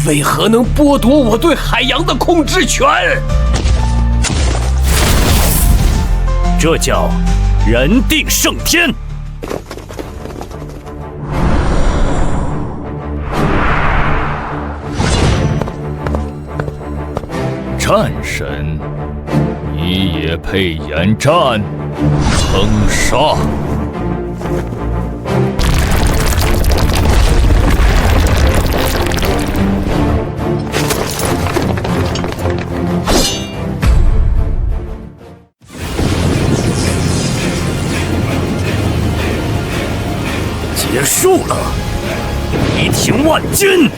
为何能剥夺我对海洋的控制权？这叫人定胜天。战神，你也配言战？坑杀！结束了，一听万钧。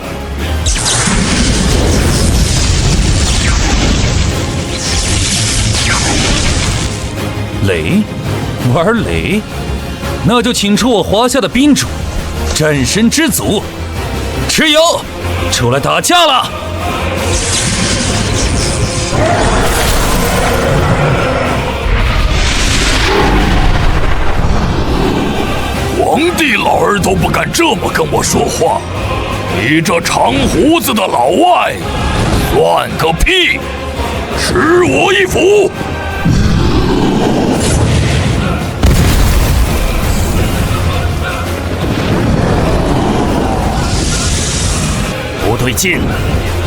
雷，玩雷？那就请出我华夏的宾主，战神之祖蚩尤，出来打架了！皇帝老儿都不敢这么跟我说话，你这长胡子的老外，算个屁！吃我一斧！不对劲，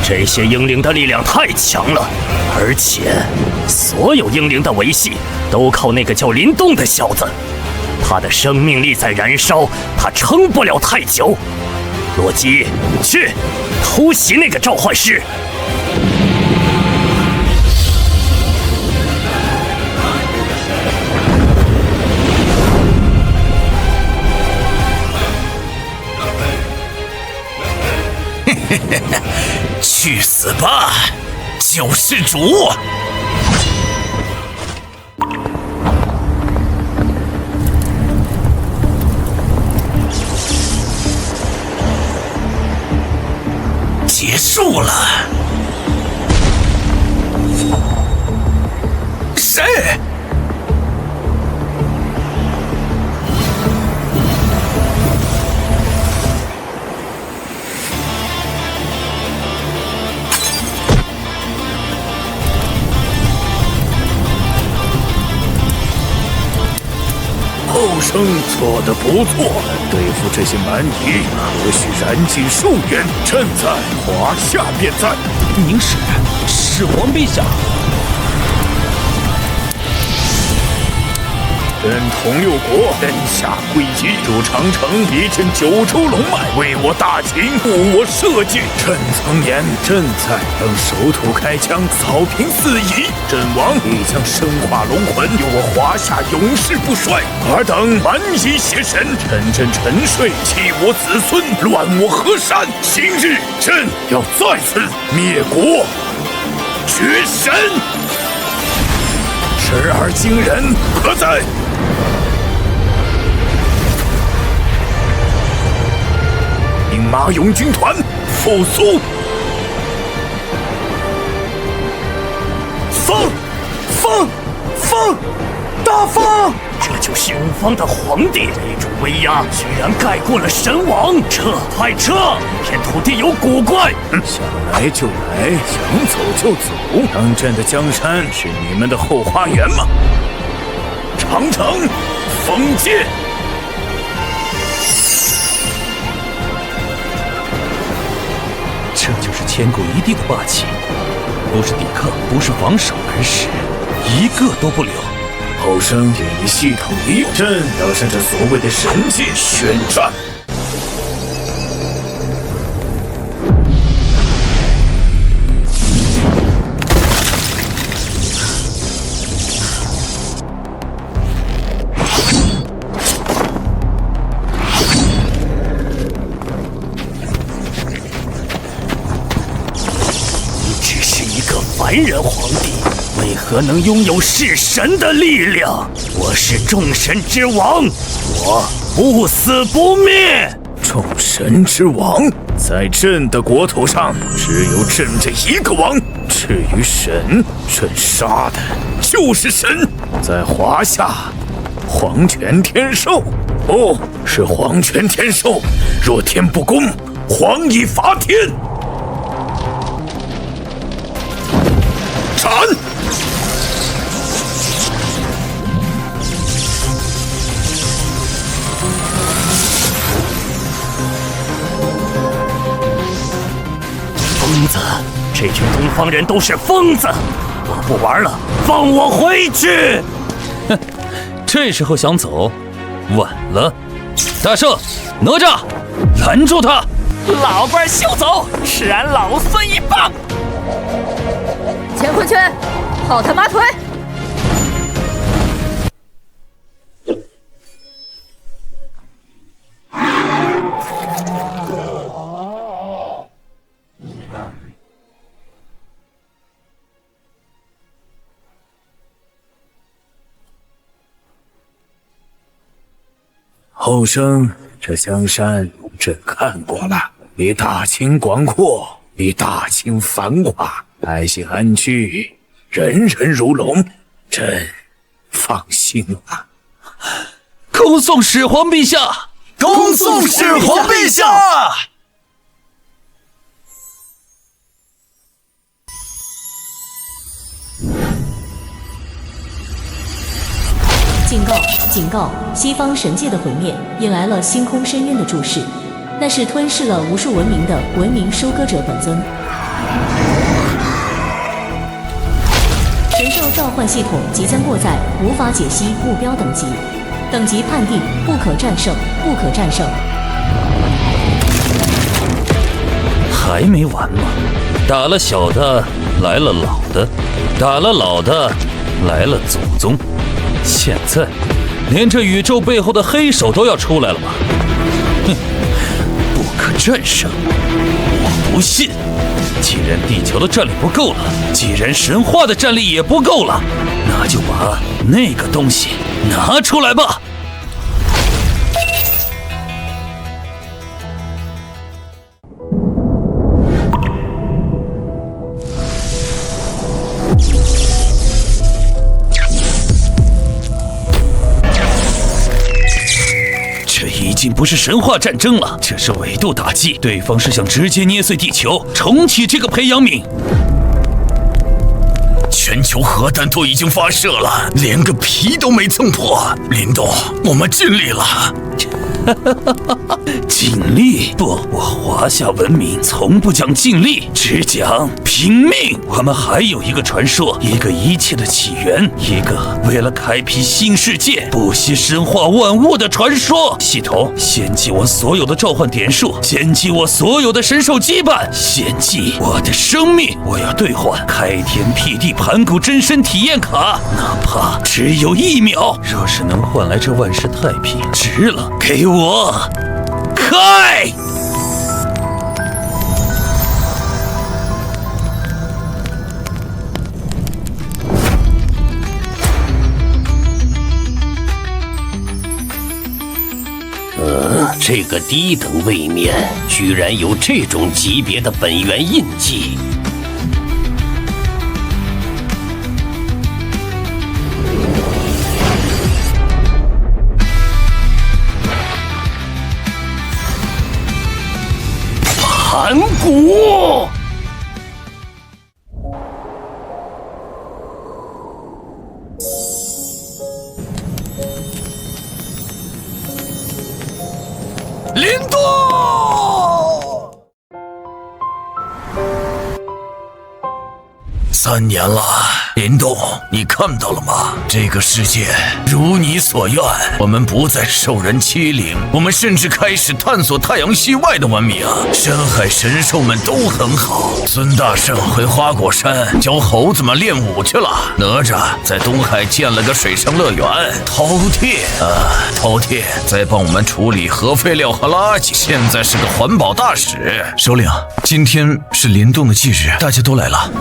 这些英灵的力量太强了，而且所有英灵的维系都靠那个叫林动的小子。他的生命力在燃烧，他撑不了太久。洛基，去偷袭那个召唤师。去死吧，救世主！结束了。谁？后生做得不错，对付这些蛮夷，何须燃尽数元？朕在，华夏便在。您是皇陛下。朕统六国，殿下归集，筑长城，以振九州龙脉，为我大秦，护我社稷。朕曾言，朕在，等守土开疆，扫平四夷。朕王必将生化龙魂，有我华夏永世不衰。尔等蛮夷邪神，趁朕沉睡，弃我子孙，乱我河山。今日朕要再次灭国绝神。十二精人何在？令马勇军团复苏。风，大风！这就是东方的皇帝，这种威压居然盖过了神王！撤，快撤！这片土地有古怪。想来就来，想走就走。当朕的江山是你们的后花园吗？长城，封建。这就是千古一帝的霸气，不是抵抗，不是防守，而是一个都不留。后生给你系统一用，朕要向这所谓的神界宣战。凡人皇帝为何能拥有弑神的力量？我是众神之王，我不死不灭。众神之王，在朕的国土上只有朕这一个王。至于神，朕杀的就是神。在华夏，皇权天授，不是皇权天授。若天不公，皇以罚天。斩！这群东方人都是疯子！我不玩了，放我回去！哼，这时候想走，晚了。大圣，哪吒，拦住他！老官休走，吃俺老孙一棒！乾坤圈，跑他妈腿！后生，这香山朕看过了，比大清广阔，比大清繁华，百姓安居，人人如龙，朕放心了。恭送始皇陛下！恭送始皇陛下！警告！警告！西方神界的毁灭引来了星空深渊的注视，那是吞噬了无数文明的文明收割者本尊。神兽召唤系统即将过载无法解析目标等级，等级判定不可战胜，不可战胜。还没完吗？打了小的，来了老的；打了老的，来了祖宗。现在，连这宇宙背后的黑手都要出来了吗？哼，不可战胜！我不信。既然地球的战力不够了，既然神话的战力也不够了，那就把那个东西拿出来吧！已经不是神话战争了，这是纬度打击，对方是想直接捏碎地球，重启这个培养皿。全球核弹都已经发射了，连个皮都没蹭破。林动，我们尽力了。尽力？不，我华夏文明从不讲尽力，只讲拼命。我们还有一个传说，一个一切的起源，一个为了开辟新世界不惜神化万物的传说。系统，献祭我所有的召唤点数，献祭我所有的神兽羁绊，献祭我的生命。我要兑换开天辟地盘古真身体验卡，哪怕只有1秒。若是能换来这万世太平，值了。给我开！这个低等位面居然有这种级别的本源印记。盘古！林动！3年了，林动，你看到了吗？这个世界如你所愿，我们不再受人欺凌，我们甚至开始探索太阳系外的文明。深海神兽们都很好。孙大圣回花果山教猴子们练武去了，哪吒在东海建了个水上乐园，饕餮在帮我们处理核废料和垃圾，现在是个环保大使。首领，今天是林动的忌日，大家都来了。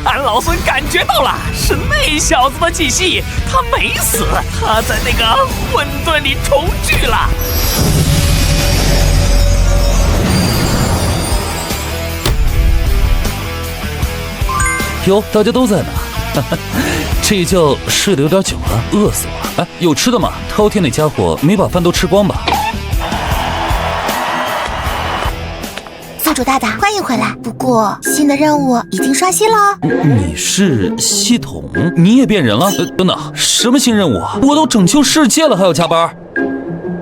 俺老孙感觉到了，是那小子的气息，他没死，他在那个混沌里重聚了。哟，大家都在呢。这一觉睡得有点久了，饿死我了。哎，有吃的吗？饕餮那家伙没把饭都吃光吧？宿主大大，欢迎回来。不过新的任务已经刷新了。你是系统？你也变人了？等等，什么新任务啊？我都拯救世界了，还要加班？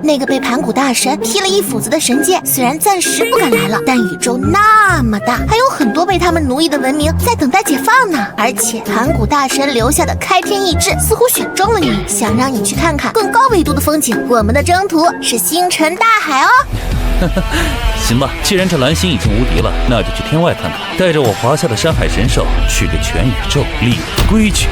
那个被盘古大神劈了一斧子的神界，虽然暂时不敢来了，但宇宙那么大，还有很多被他们奴役的文明在等待解放呢。而且盘古大神留下的开篇意志似乎选中了你，想让你去看看更高维度的风景。我们的征途是星辰大海哦。行吧，既然这蓝星已经无敌了，那就去天外看看，带着我华夏的山海神兽去给全宇宙立规矩。